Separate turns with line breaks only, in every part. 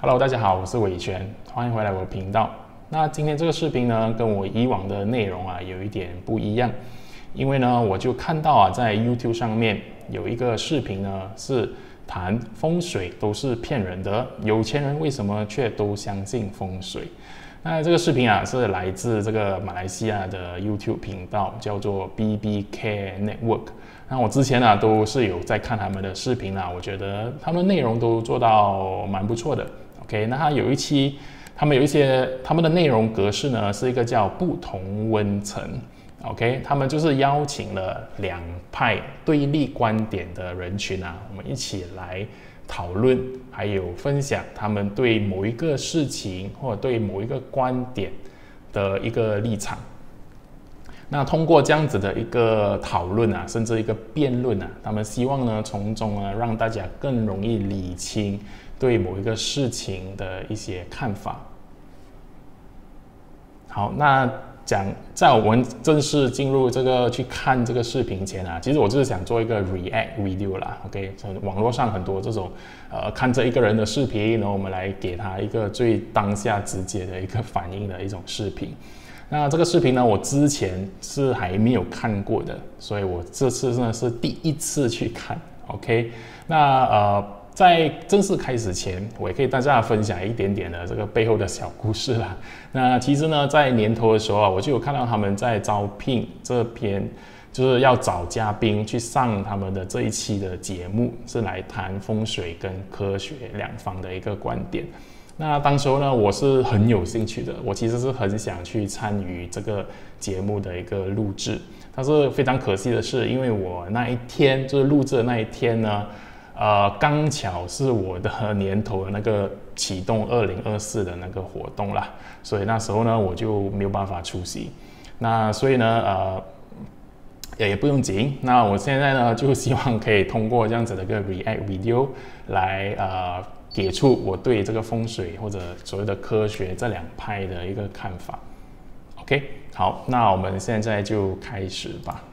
Hello， 大家好，我是伟权，欢迎回来我的频道。那今天这个视频呢，跟我以往的内容有一点不一样，因为呢，我就看到在 YouTube 上面有一个视频呢，是谈风水都是骗人的，有钱人为什么却都相信风水？那这个视频是来自这个马来西亚的 YouTube 频道，叫做 BBK Network。那我之前都是有在看他们的视频我觉得他们内容都做到蛮不错的。OK， 那有一期他们的内容格式呢是一个叫不同温层。OK， 他们就是邀请了两派对立观点的人群我们一起来讨论，还有分享他们对某一个事情或者对某一个观点的一个立场。那通过这样子的一个讨论甚至一个辩论他们希望呢从中让大家更容易理清对某一个事情的一些看法。好，那在我们正式进入去看这个视频前其实我就是想做一个 react video 啦。OK， 网络上很多这种看着一个人的视频，然后我们来给他一个最当下直接的一个反应的一种视频。那这个视频呢，我之前是还没有看过的，所以我这次呢是第一次去看。OK， 那在正式开始前，我也可以大家分享一点点的这个背后的小故事啦。那其实呢，在年头的时候我就有看到他们在招聘这篇，就是要找嘉宾去上他们的这一期的节目，是来谈风水跟科学两方的一个观点。那当时候呢，我是很有兴趣的，我其实是很想去参与这个节目的一个录制，但是非常可惜的是，因为我那一天就是录制的那一天呢，刚巧是我的年头的那个启动2024的那个活动啦，所以那时候呢我就没有办法出席。那所以呢，也不用紧。那我现在呢就希望可以通过这样子的一个 react video 来给出我对这个风水或者所谓的科学这两派的一个看法。OK， 好，那我们现在就开始吧。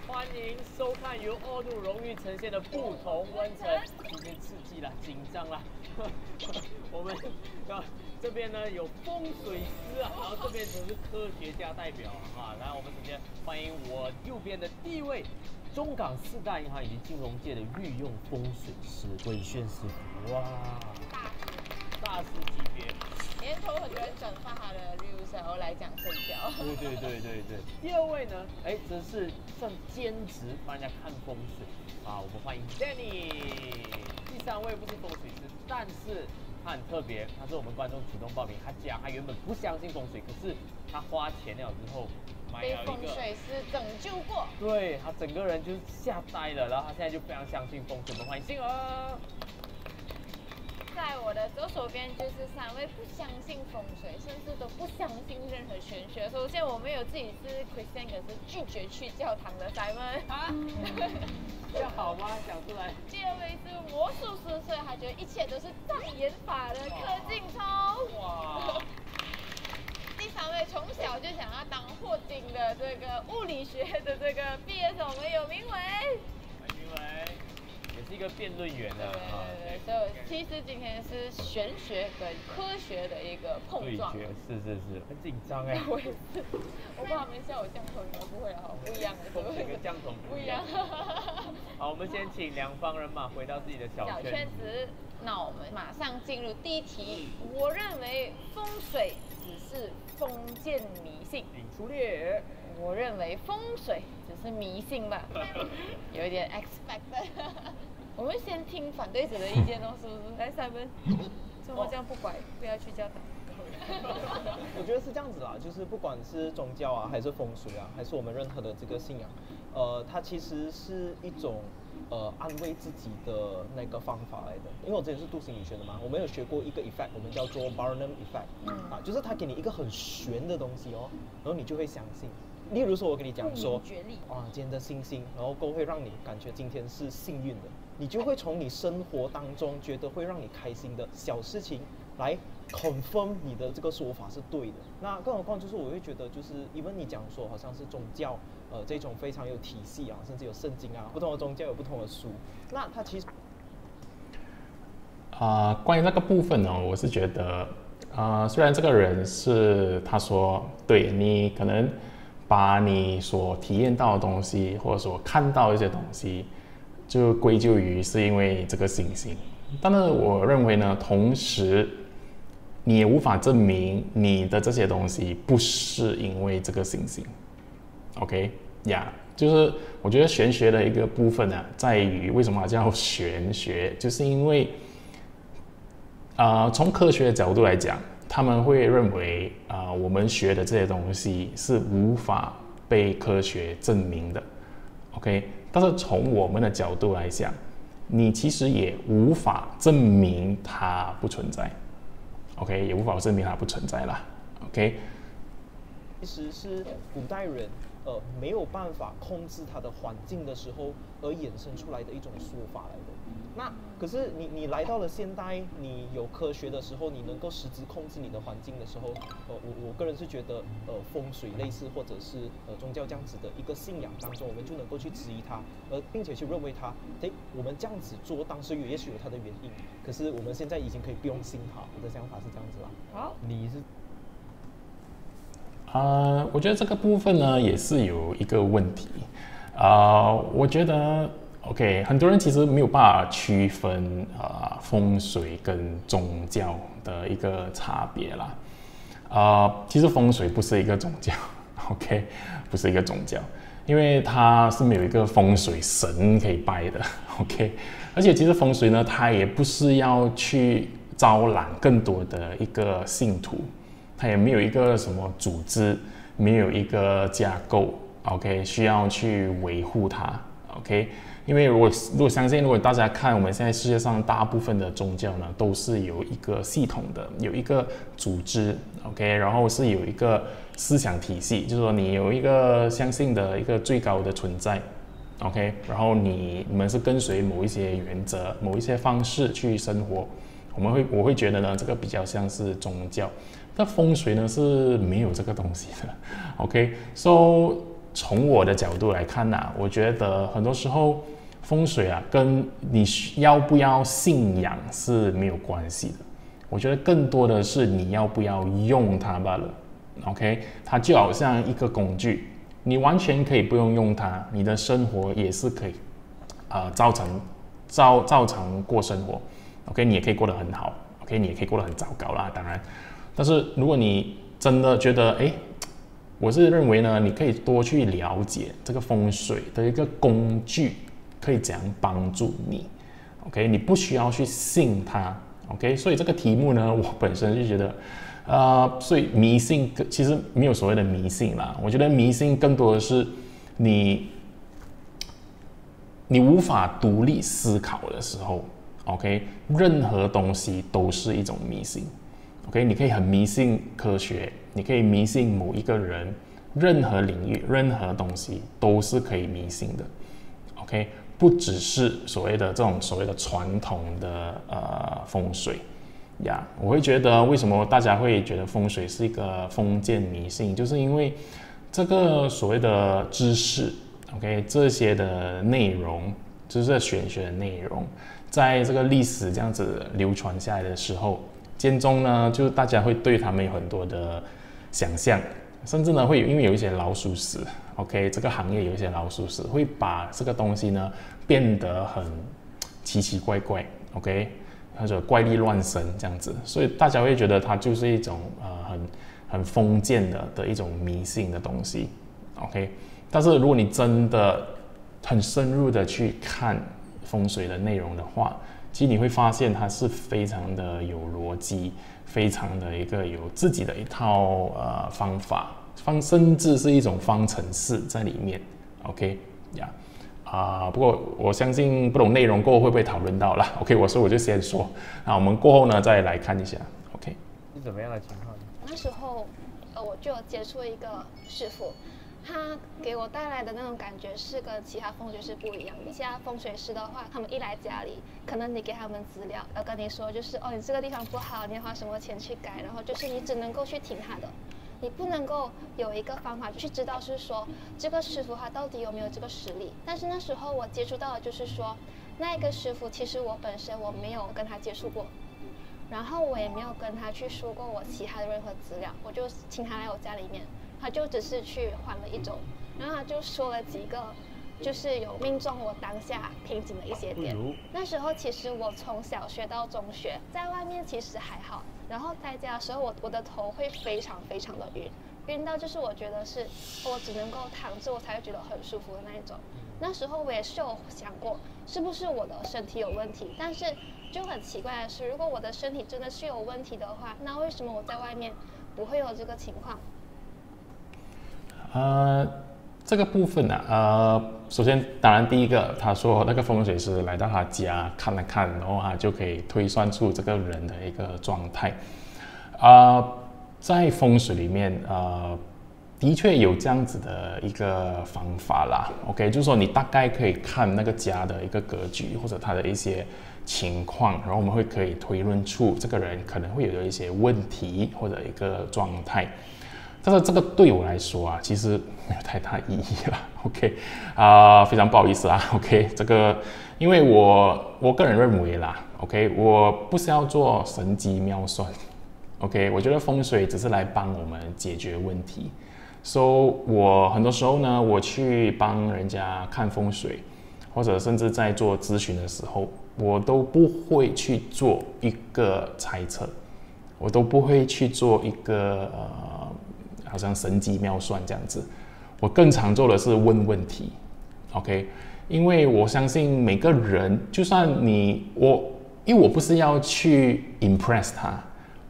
欢迎收看由欧陆荣誉呈现的不同温层。今天刺激了，紧张了。我们这边呢有风水师然后这边则是科学家代表然后我们首先欢迎我右边的第一位中港四大银行以及金融界的御用风水师伟轩师傅。哇，大师级别。
年头很多人转发他的 reels 然后来讲睡觉。
对。第二位呢，则是算兼职帮人家看风水我们欢迎 Danny。第三位不是风水师，但是他很特别，他是我们观众主动报名，他讲他原本不相信风水，可是他花钱了之后买了一个
被风水师拯救过，
对，他整个人就是吓呆了，然后他现在就非常相信风水。我们欢迎星儿。
在我的左手边就是三位不相信风水，甚至都不相信任何玄学。首先，我们有自己是 Christian， 可是拒绝去教堂的 Simon。
这样好吗？讲出来。
第二位是魔术师，所以他觉得一切都是障眼法的柯敬聪。哇！第三位从小就想要当霍金的这个物理学的这个毕业生，我们有明伟。
明伟。也是一个辩论员的
对，所以其实今天是玄学跟科学的一个碰撞。
对决，是，很紧张
我也是，我怕他们笑我降头，应该不会不一样的，
风水跟降头不一样。好，我们先请两方人马回到自己的小圈子。
那我们马上进入第一题。我认为风水只是封建迷信。
请出列。
我认为风水只是迷信吧，有一点 expect。我们先听反对者的意见是不是？来，Simon，怎么这样不乖，不要去教堂？
我觉得是这样子啦，就是不管是宗教还是风水还是我们任何的这个信仰，它其实是一种安慰自己的那个方法来的。因为我之前是读心理学的嘛，我们有学过一个 effect， 我们叫做 Barnum effect，就是他给你一个很玄的东西然后你就会相信。例如说，我跟你讲说，今天的星星，然后会让你感觉今天是幸运的，你就会从你生活当中觉得会让你开心的小事情来 confirm 你的这个说法是对的。那更何况就是我会觉得，就是因为你讲说好像是宗教，这种非常有体系甚至有圣经不同的宗教有不同的书，那它其实
关于那个部分呢，我是觉得，虽然这个人是他说，对你可能把你所体验到的东西，或者说看到一些东西，就归咎于是因为这个星星，但是我认为呢，同时你也无法证明你的这些东西不是因为这个星星 ，OK 呀、就是我觉得玄学的一个部分呢，在于为什么它叫玄学，就是因为。从科学的角度来讲，他们会认为我们学的这些东西是无法被科学证明的 ，OK？ 但是从我们的角度来讲，你其实也无法证明它不存在 ，OK？ 也无法证明它不存在啦 ，OK？
其实是古代人没有办法控制它的环境的时候而衍生出来的一种说法来的。那可是你来到了现代，你有科学的时候，你能够实质控制你的环境的时候，我个人是觉得风水类似或者是宗教这样子的一个信仰当中，我们就能够去质疑它，并且去认为它，我们这样子做当时也许有它的原因，可是我们现在已经可以不用信它。我的想法是这样子啦。
好，
你是？
我觉得这个部分呢也是有一个问题，我觉得 OK， 很多人其实没有办法区分风水跟宗教的一个差别啦。其实风水不是一个宗教 ，OK， 不是一个宗教，因为它是没有一个风水神可以拜的 ，OK， 而且其实风水呢，它也不是要去招揽更多的一个信徒。它也没有一个什么组织，没有一个架构 ，OK， 需要去维护它 ，OK。因为如果相信，如果大家看我们现在世界上大部分的宗教呢，都是有一个系统的，有一个组织 ，OK， 然后是有一个思想体系，就是说你有一个相信的一个最高的存在 ，OK， 然后你们是跟随某一些原则、某一些方式去生活。我会觉得呢，这个比较像是宗教。但风水呢是没有这个东西的 ，OK，so 从我的角度来看呢，我觉得很多时候风水啊跟你要不要信仰是没有关系的，我觉得更多的是你要不要用它罢了 ，OK， 它就好像一个工具，你完全可以不用用它，你的生活也是可以照常过生活 ，OK， 你也可以过得很好 ，OK， 你也可以过得很糟糕啦，当然。但是如果你真的觉得，我是认为呢，你可以多去了解这个风水的一个工具，可以怎样帮助你 ，OK， 你不需要去信它 ，OK， 所以这个题目呢，我本身就觉得，所以迷信其实没有所谓的迷信啦，我觉得迷信更多的是你无法独立思考的时候 ，OK， 任何东西都是一种迷信。OK， 你可以很迷信科学，你可以迷信某一个人，任何领域、任何东西都是可以迷信的。OK， 不只是所谓的这种所谓的传统的风水呀。我会觉得为什么大家会觉得风水是一个封建迷信，就是因为这个所谓的知识 ，OK， 这些的内容，就是玄学的内容，在这个历史这样子流传下来的时候。间中呢，就大家会对他们有很多的想象，甚至呢会因为有一些老鼠屎 ，OK， 这个行业有一些老鼠屎，会把这个东西呢变得很奇奇怪怪 ，OK， 或者怪力乱神这样子，所以大家会觉得它就是一种很封建的一种迷信的东西 ，OK。但是如果你真的很深入的去看风水的内容的话，其实你会发现它是非常的有逻辑，非常的一个有自己的一套方法，甚至是一种方程式在里面 ，OK 呀、不过我相信不懂内容过后会不会讨论到啦 ，OK， 所以我就先说，那我们过后呢再来看一下 ，OK。
是怎么样的情况？
那时候我就有接触一个师傅。他给我带来的那种感觉是跟其他风水师不一样的。其他风水师的话，他们一来家里，可能你给他们资料，要跟你说就是你这个地方不好，你要花什么钱去改，然后就是你只能够去听他的，你不能够有一个方法去知道是说这个师傅他到底有没有这个实力。但是那时候我接触到的就是说，
那一个师傅其实我本身我没有跟他接触过，然后我也没有跟他去说过我其他的任何资料，我就请他来我家里面，他就只是去缓了1周，然后他就说了几个就是有命中我当下瓶颈的一些点。那时候其实我从小学到中学，在外面其实还好，然后在家的时候我的头会非常非常的晕到就是我觉得是我只能够躺着我才会觉得很舒服的那一种。那时候我也是有想过是不是我的身体有问题，但是就很奇怪的是，如果我的身体真的是有问题的话，那为什么我在外面不会有这个情况？
这个部分呢，首先当然第一个，他说那个风水师来到他家看了看，然后他就可以推算出这个人的一个状态。在风水里面，的确有这样子的一个方法啦。OK， 就是说你大概可以看那个家的一个格局或者他的一些情况，然后我们可以推论出这个人可能会有一些问题或者一个状态。但是这个对我来说啊，其实没有太大意义了。OK， 非常不好意思啊。OK， 这个因为我个人认为啦 ，OK， 我不是要做神机妙算。OK， 我觉得风水只是来帮我们解决问题。So， 我很多时候呢，我去帮人家看风水，或者甚至在做咨询的时候，我都不会去做一个猜测，我都不会去做一个好像神机妙算这样子。我更常做的是问问题 ，OK， 因为我相信每个人，就算因为我不是要去 impress 他，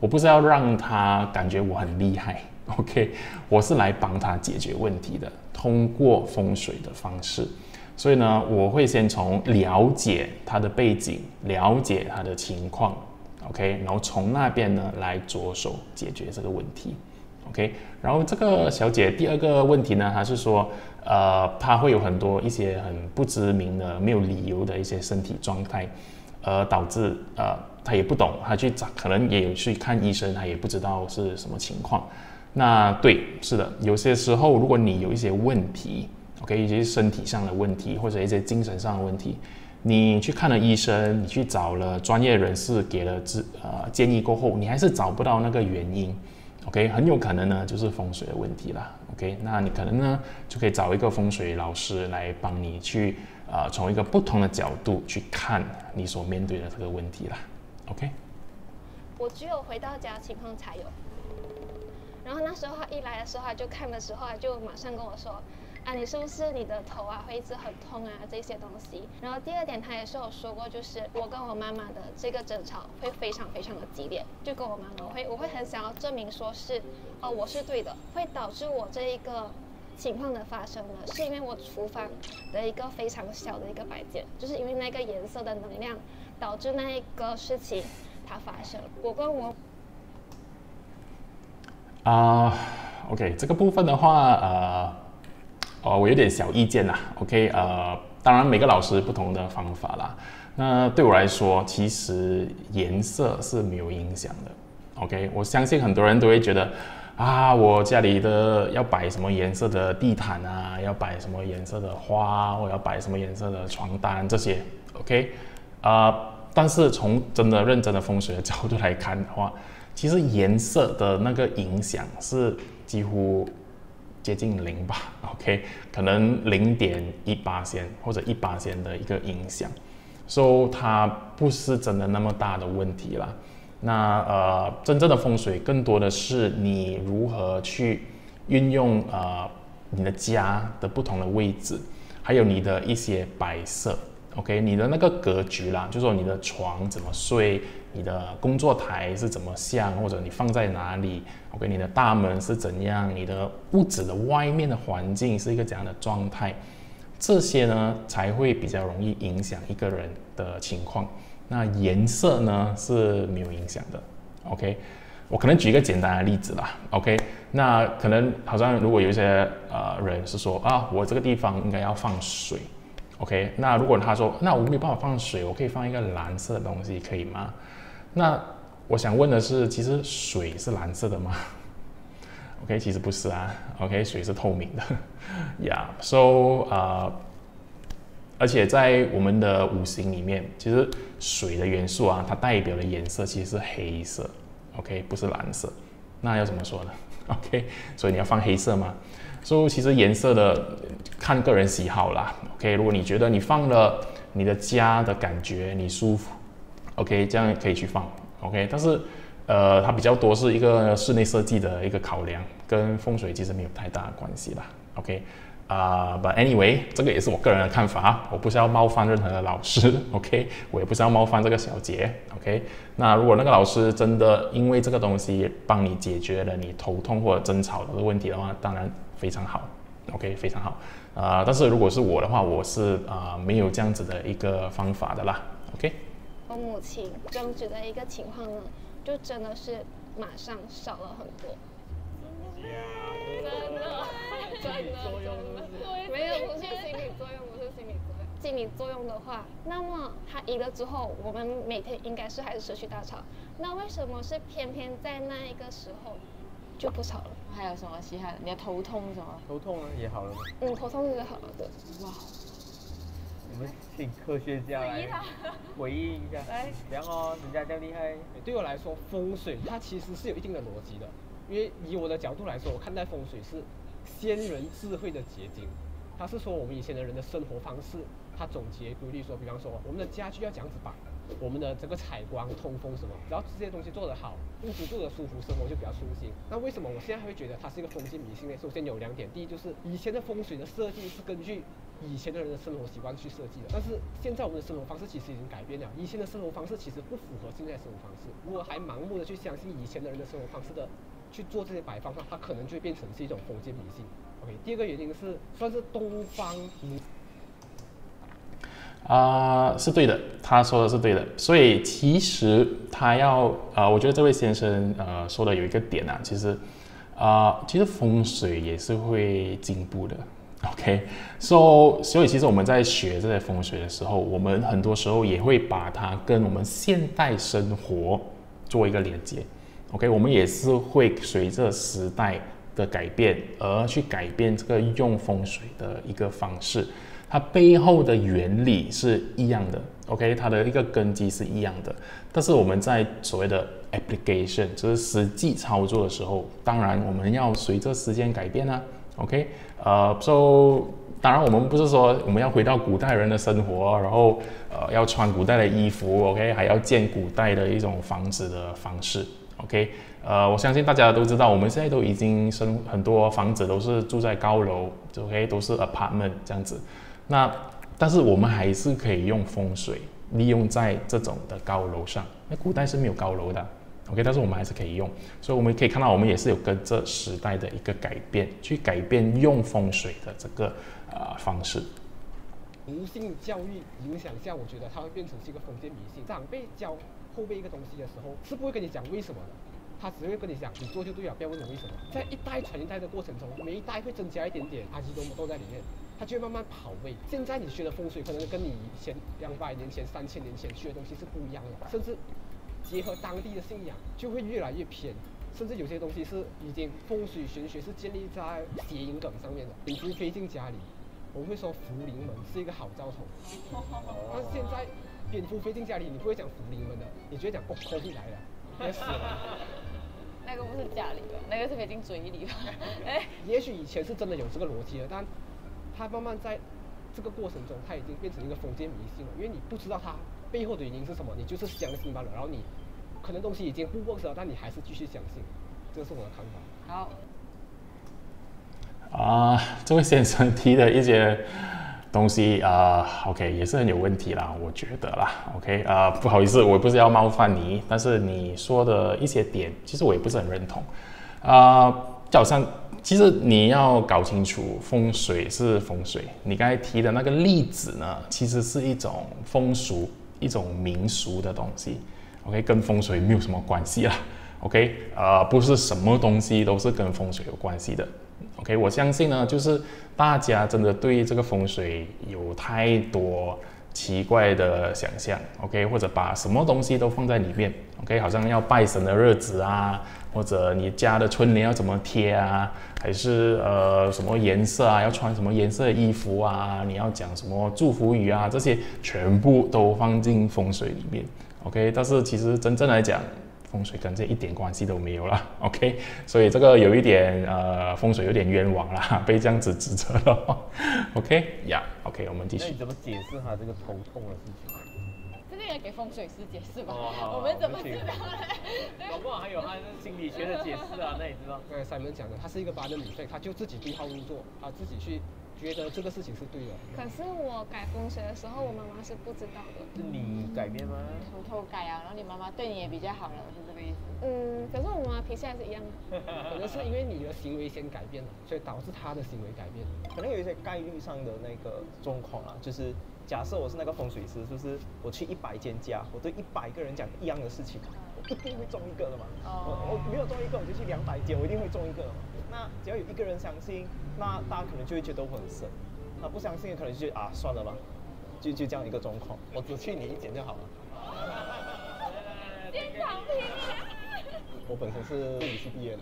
我不是要让他感觉我很厉害 ，OK， 我是来帮他解决问题的，通过风水的方式。所以呢，我会先从了解他的背景，了解他的情况 ，OK， 然后从那边呢来着手解决这个问题。OK， 然后这个小姐第二个问题呢，她是说，她会有很多一些很不知名的、没有理由的一些身体状态，导致她也不懂，她去找，可能也有去看医生，她也不知道是什么情况。那对，是的，有些时候如果你有一些问题 ，OK， 一些身体上的问题或者一些精神上的问题，你去看了医生，你去找了专业人士给了建议过后，你还是找不到那个原因。OK， 很有可能呢就是风水的问题啦。OK， 那你可能呢就可以找一个风水老师来帮你去从一个不同的角度去看你所面对的这个问题啦。OK，
我只有回到家情况才有。然后那时候他一来的时候，他就看的时候，他就马上跟我说。你是不是你的头会一直很痛这些东西。然后第二点他也是有说过，就是我跟我妈妈的这个争吵会非常非常的激烈，就跟我妈妈我会很想要证明说是我是对的，会导致我这一个情况的发生呢，是因为我厨房的一个非常小的一个摆件，就是因为那个颜色的能量导致那一个事情它发生。我跟我
OK， 这个部分的话我有点小意见啦 ，OK， 当然每个老师不同的方法啦。那对我来说，其实颜色是没有影响的 ，OK。我相信很多人都会觉得我家里的要摆什么颜色的地毯啊，要摆什么颜色的花，或要摆什么颜色的床单这些 ，OK。但是从真的认真的风水的角度来看的话，其实颜色的那个影响是几乎接近0吧 ，OK， 可能0.1%或者1%的一个影响，所以它不是真的那么大的问题啦。那真正的风水更多的是你如何去运用你的家的不同的位置，还有你的一些摆设 ，OK， 你的那个格局啦，就是说你的床怎么睡。你的工作台是怎么像，或者你放在哪里 ？OK， 你的大门是怎样？你的屋子的外面的环境是一个怎样的状态？这些呢才会比较容易影响一个人的情况。那颜色呢是没有影响的。OK， 我可能举一个简单的例子啦。OK， 那可能好像如果有一些人是说我这个地方应该要放水。OK， 那如果他说那我没有办法放水，我可以放一个蓝色的东西，可以吗？那我想问的是，其实水是蓝色的吗 ？OK， 其实不是啊。OK， 水是透明的。Yeah，so 而且在我们的五行里面，其实水的元素啊，它代表的颜色其实是黑色 ，OK， 不是蓝色。那要怎么说呢？OK， 所以你要放黑色吗？所以其实颜色的看个人喜好啦。OK， 如果你觉得你放了你的家的感觉你舒服 ，OK， 这样可以去放 ，OK。但是它比较多是一个室内设计的一个考量，跟风水其实没有太大的关系啦。OK。But anyway， 这个也是我个人的看法，我不是要冒犯任何的老师 ，OK， 我也不是要冒犯这个小姐 ，OK。那如果那个老师真的因为这个东西帮你解决了你头痛或者争吵的问题的话，当然非常好 ，OK， 非常好。但是如果是我的话，我是没有这样子的一个方法的啦 ，OK。
我母亲争执的一个情况呢，就真的是马上少了很多。真的。没有，不是心理作用，不是心理作用。心理作用的话，那么他移了之后，我们每天应该是还是持续大吵。那为什么是偏偏在那一个时候就不吵了？
还有什么其他的？你的头痛什么？
头痛啊也好了吗？
头痛就好了的。哇，
我们请科学家来回忆一下。来，这样哦，人家这样厉害。
对我来说，风水它其实是有一定的逻辑的，因为以我的角度来说，我看待风水是先人智慧的结晶。它是说我们以前的人的生活方式，它总结规律说，比方说我们的家具要这样子摆，我们的这个采光、通风什么，只要这些东西做得好，屋子住得舒服，生活就比较舒心。那为什么我现在会觉得它是一个封建迷信呢？首先有2点，第一就是以前的风水的设计是根据以前的人的生活习惯去设计的，但是现在我们的生活方式其实已经改变了，以前的生活方式其实不符合现在的生活方式。如果还盲目的去相信以前的人的生活方式的去做这些摆放，它可能就会变成是一种封建迷信。OK， 第二个原因是算是东方
是对的，他说的是对的。所以其实他要我觉得这位先生说的有一个点啊，其实风水也是会进步的。OK， 所以其实我们在学这些风水的时候，我们很多时候也会把它跟我们现代生活做一个连接。OK， 我们也是会随着时代的改变而去改变这个用风水的一个方式，它背后的原理是一样的 ，OK， 它的一个根基是一样的，但是我们在所谓的 application， 就是实际操作的时候，当然我们要随着时间改变啊 ，OK， 当然我们不是说我们要回到古代人的生活，然后要穿古代的衣服 ，OK， 还要建古代的一种房子的方式。OK， 我相信大家都知道，我们现在都已经很多房子都是住在高楼 ，OK， 都是 apartment 这样子。但是我们还是可以用风水利用在这种的高楼上。那古代是没有高楼的 ，OK， 但是我们还是可以用。所以我们可以看到，我们也是有跟着时代的一个改变，去改变用风水的这个方式。
无性教育影响下，我觉得它会变成是一个封建迷信。长辈教后辈一个东西的时候，是不会跟你讲为什么的，他只会跟你讲你做就对了，不要问我为什么。在一代传一代的过程中，每一代会增加一点点阿基多摩豆在里面，它就会慢慢跑位。现在你学的风水可能跟你以前200年前、3000年前学的东西是不一样的，甚至结合当地的信仰就会越来越偏。甚至有些东西是已经风水玄学是建立在谐音梗上面的，蝙蝠飞进家里，我们会说福临门是一个好兆头。但是现在蝙蝠飞进家里，你不会讲福临门的，你就会讲COVID来了，要死了。
那个不是家里吧？那个是飞进嘴里吧？
也许以前是真的有这个逻辑的，但它慢慢在这个过程中，它已经变成一个封建迷信了，因为你不知道它背后的原因是什么，你就是相信罢了。然后你可能东西已经不 work 了，但你还是继续相信，这是我的看法。
好。
这位先生提的一些东西OK 也是很有问题啦，我觉得啦 OK 不好意思，我不是要冒犯你，但是你说的一些点，其实我也不是很认同就好像其实你要搞清楚风水是风水，你刚才提的那个例子呢，其实是一种风俗，一种民俗的东西 OK， 跟风水没有什么关系啦 OK， 不是什么东西都是跟风水有关系的。OK， 我相信呢，就是大家真的对这个风水有太多奇怪的想象 ，OK， 或者把什么东西都放在里面 ，OK， 好像要拜神的日子啊，或者你家的春联要怎么贴啊，还是什么颜色啊，要穿什么颜色的衣服啊，你要讲什么祝福语啊，这些全部都放进风水里面 ，OK， 但是其实真正来讲，风水跟这一点关系都没有啦 ，OK， 所以这个有一点风水有点冤枉啦，被这样子指责了 ，OK 呀、yeah, ，OK， 我们继续。
那你怎么解释他这个头痛的事情？
这个应该给风水师解释吧？
哦
我们怎么知道呢？
搞不好还有他的心理学的解释啊，那你知道？
刚才 Simon 讲的，他是一个8的女费，他就自己对号入座，他自己去觉得这个事情是对的。
可是我改风水的时候，我妈妈是不知道的。
是你改变吗？
偷偷改啊，然后你妈妈对你也比较好了，是这个意思？
可是我妈妈脾气还是一样的。
可能是因为你的行为先改变了，所以导致他的行为改变。
可能有一些概率上的那个状况啊，就是假设我是那个风水师，是不是我去100间家，我对100个人讲一样的事情，我一定会中一个的嘛。我没有中一个，我就去200间，我一定会中一个的嘛。那只要有一个人相信，那大家可能就会觉得我很神；那不相信的可能就觉得啊算了吧，就这样一个状况。
我只去你1间就好了。
现场拼！
我本身是物理系毕业的。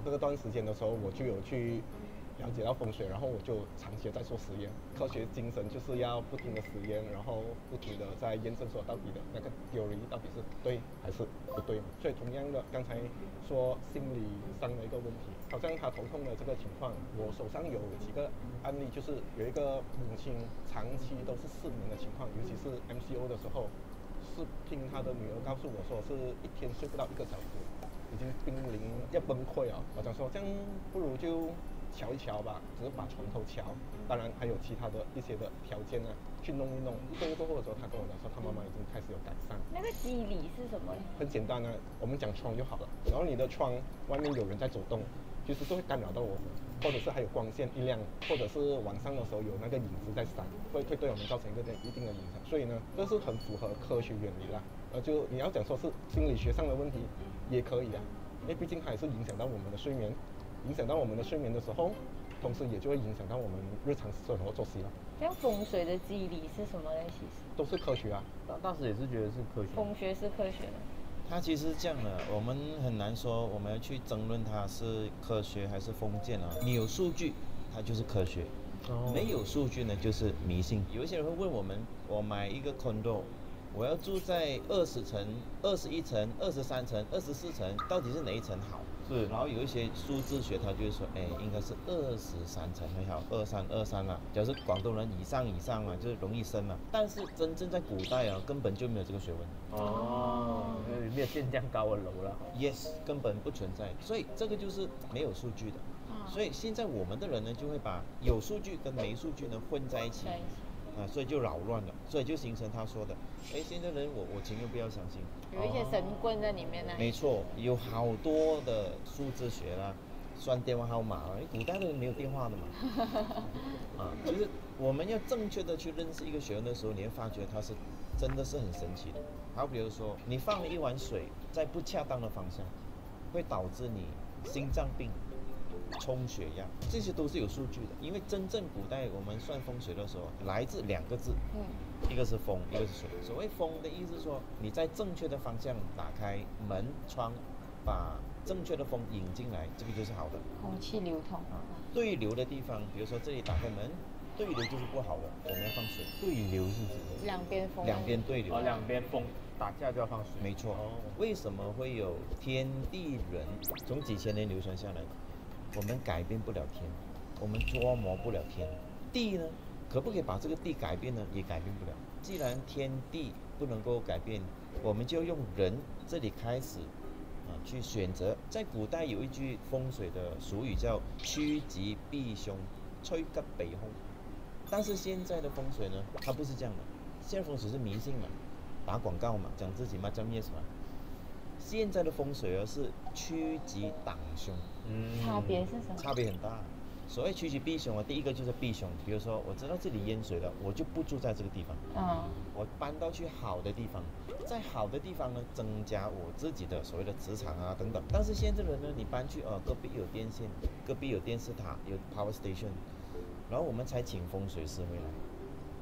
这个段时间的时候，我就有去了解到风水，然后我就长期在做实验。科学精神就是要不停的实验，然后不停的在验证说到底的那个 theory 到底是对还是不对嘛。所以同样的，刚才说心理上的一个问题，好像他头痛的这个情况，我手上有几个案例，就是有一个母亲长期都是失眠的情况，尤其是 MCO 的时候，是听他的女儿告诉我说是一天睡不到1个小时，已经濒临要崩溃了。我想说这样不如就瞧一瞧吧，只是把床头瞧，当然还有其他的一些的条件呢，去弄一弄。所以过后的时候，他跟我讲说，他妈妈已经开始有改善。
那个机理是什么？
很简单啊，我们讲窗就好了。然后你的窗外面有人在走动，其实是会干扰到我们，或者是还有光线一亮，或者是晚上的时候有那个影子在闪，会对我们造成一定的影响。所以呢，这是很符合科学原理啦。就你要讲说是心理学上的问题，也可以啊，因为毕竟它也是影响到我们的睡眠。影响到我们的睡眠的时候，同时也就会影响到我们日常生活作息了。
这样风水的机理是什么呢？其实
都是科学啊。
大师也是觉得是科学。
风学是科学的。
它其实这样的，我们很难说我们要去争论它是科学还是封建啊。你有数据，它就是科学；没有数据呢，就是迷信。有一些人会问我们，我买一个 condo， 我要住在20层、21层、23层、24层，到底是哪一层好？是，然后有一些数字学，他就会说，应该是23层会好，23啊。假如是广东人以上嘛，就是容易生嘛。但是真正在古代啊，根本就没有这个学问。
没有建这样高的楼了。
Yes， 根本不存在，所以这个就是没有数据的。所以现在我们的人呢，就会把有数据跟没数据呢混在一起。所以就扰乱了，所以就形成他说的，现在人我情愿不要相信，
有一些神棍在里面呢。
没错，有好多的数字学啦，算电话号码啦，古代的人没有电话的嘛，就是我们要正确的去认识一个学问的时候，你会发觉它是真的是很神奇的。好，比如说你放了一碗水在不恰当的方向，会导致你心脏病。充血压，这些都是有数据的。因为真正古代我们算风水的时候，来自2个字，一个是风，一个是水。所谓风的意思是说，你在正确的方向打开门窗，把正确的风引进来，这个就是好的。
空气流通。
对流的地方，比如说这里打开门，对流就是不好的，我们要放水。对流是指
两边风。
两边对流。
两边风打架就要放水。
没错。为什么会有天地人？从几千年流传下来的。我们改变不了天，我们捉摸不了天。地呢，可不可以把这个地改变呢？也改变不了。既然天地不能够改变，我们就用人这里开始去选择。在古代有一句风水的俗语叫趋吉避凶，催吉避凶。但是现在的风水呢，它不是这样的。现在风水是迷信嘛，打广告嘛，讲自己嘛，叫 yes 嘛。现在的风水是趋吉挡凶。
差别是什么？
差别很大。所谓趋吉避凶啊，第一个就是避凶。比如说，我知道这里淹水了，我就不住在这个地方。我搬到去好的地方，在好的地方呢，增加我自己的所谓的磁场啊等等。但是现在人呢，你搬去隔壁有电线，隔壁有电视塔，有 power station， 然后我们才请风水师回来。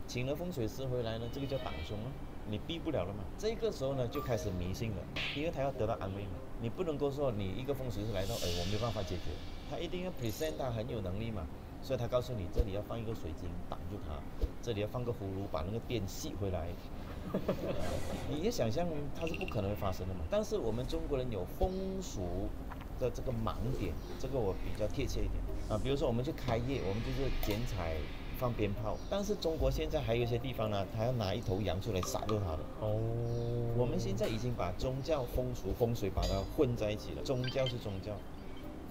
请了风水师回来呢，这个叫挡凶了，你避不了了嘛。这个时候呢就开始迷信了，因为他要得到安慰嘛。你不能够说你一个风水师来到，我没有办法解决，他一定要 present 他很有能力嘛。所以他告诉你，这里要放一个水晶挡住它，这里要放个葫芦把那个电吸回来。你也想象它是不可能会发生的嘛。但是我们中国人有风俗的这个盲点，这个我比较贴切一点啊。比如说我们去开业，我们就是剪彩放鞭炮，但是中国现在还有一些地方呢，他要拿一头羊出来杀掉它的。哦，我们现在已经把宗教、风水把它混在一起了。宗教是宗教，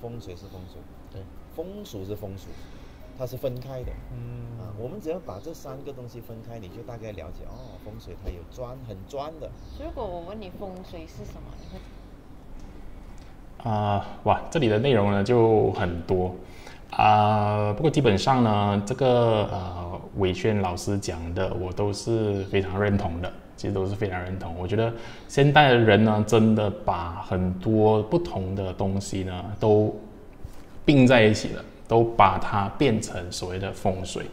风水是风水，对，风俗是风俗。它是分开的，我们只要把这3个东西分开，你就大概了解哦，风水它有很专的。
如果我问你风水是什么，你会？
哇，这里的内容呢就很多不过基本上呢，这个伟轩老师讲的，我都是非常认同的。其实都是非常认同。我觉得现代的人呢，真的把很多不同的东西呢都并在一起了。都把它变成所谓的风水，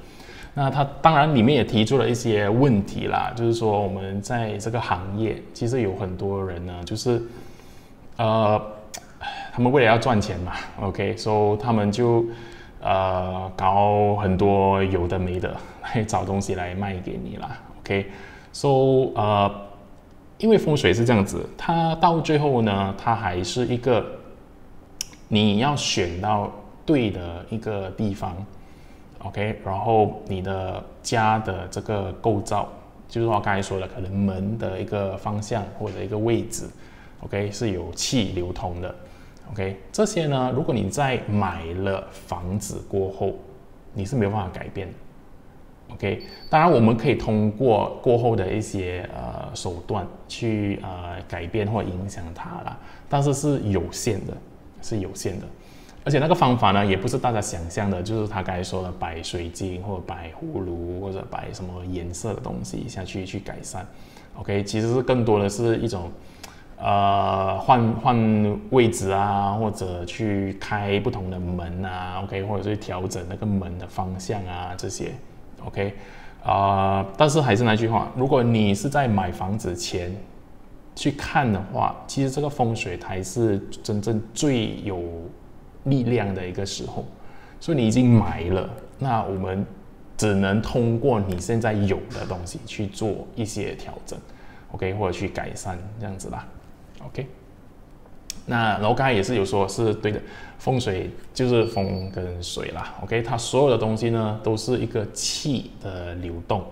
那它当然里面也提出了一些问题啦，就是说我们在这个行业，其实有很多人呢，就是他们为了要赚钱嘛 ，OK， so 他们就搞很多有的没的，来找东西来卖给你啦 ，OK，so 因为风水是这样子，它到最后呢，它还是一个你要选到对的一个地方 ，OK， 然后你的家的这个构造，就是我刚才说的，可能门的一个方向或者一个位置 ，OK， 是有气流通的 ，OK， 这些呢，如果你在买了房子过后，你是没有办法改变的 ，OK， 当然我们可以通过过后的一些手段去改变或影响它啦，但是是有限的，是有限的。而且那个方法呢，也不是大家想象的，就是他刚才说的摆水晶或者摆葫芦或者摆什么颜色的东西下去改善。OK， 其实是更多的是一种换位置啊，或者去开不同的门啊 ，OK， 或者是调整那个门的方向啊这些 ，OK， 但是还是那句话，如果你是在买房子前去看的话，其实这个风水才是真正最有力量的一个时候，所以你已经买了，那我们只能通过你现在有的东西去做一些调整 ，OK， 或者去改善这样子啦 ，OK。那然后刚才也是有说是对的，风水就是风跟水啦 ，OK， 它所有的东西呢都是一个气的流动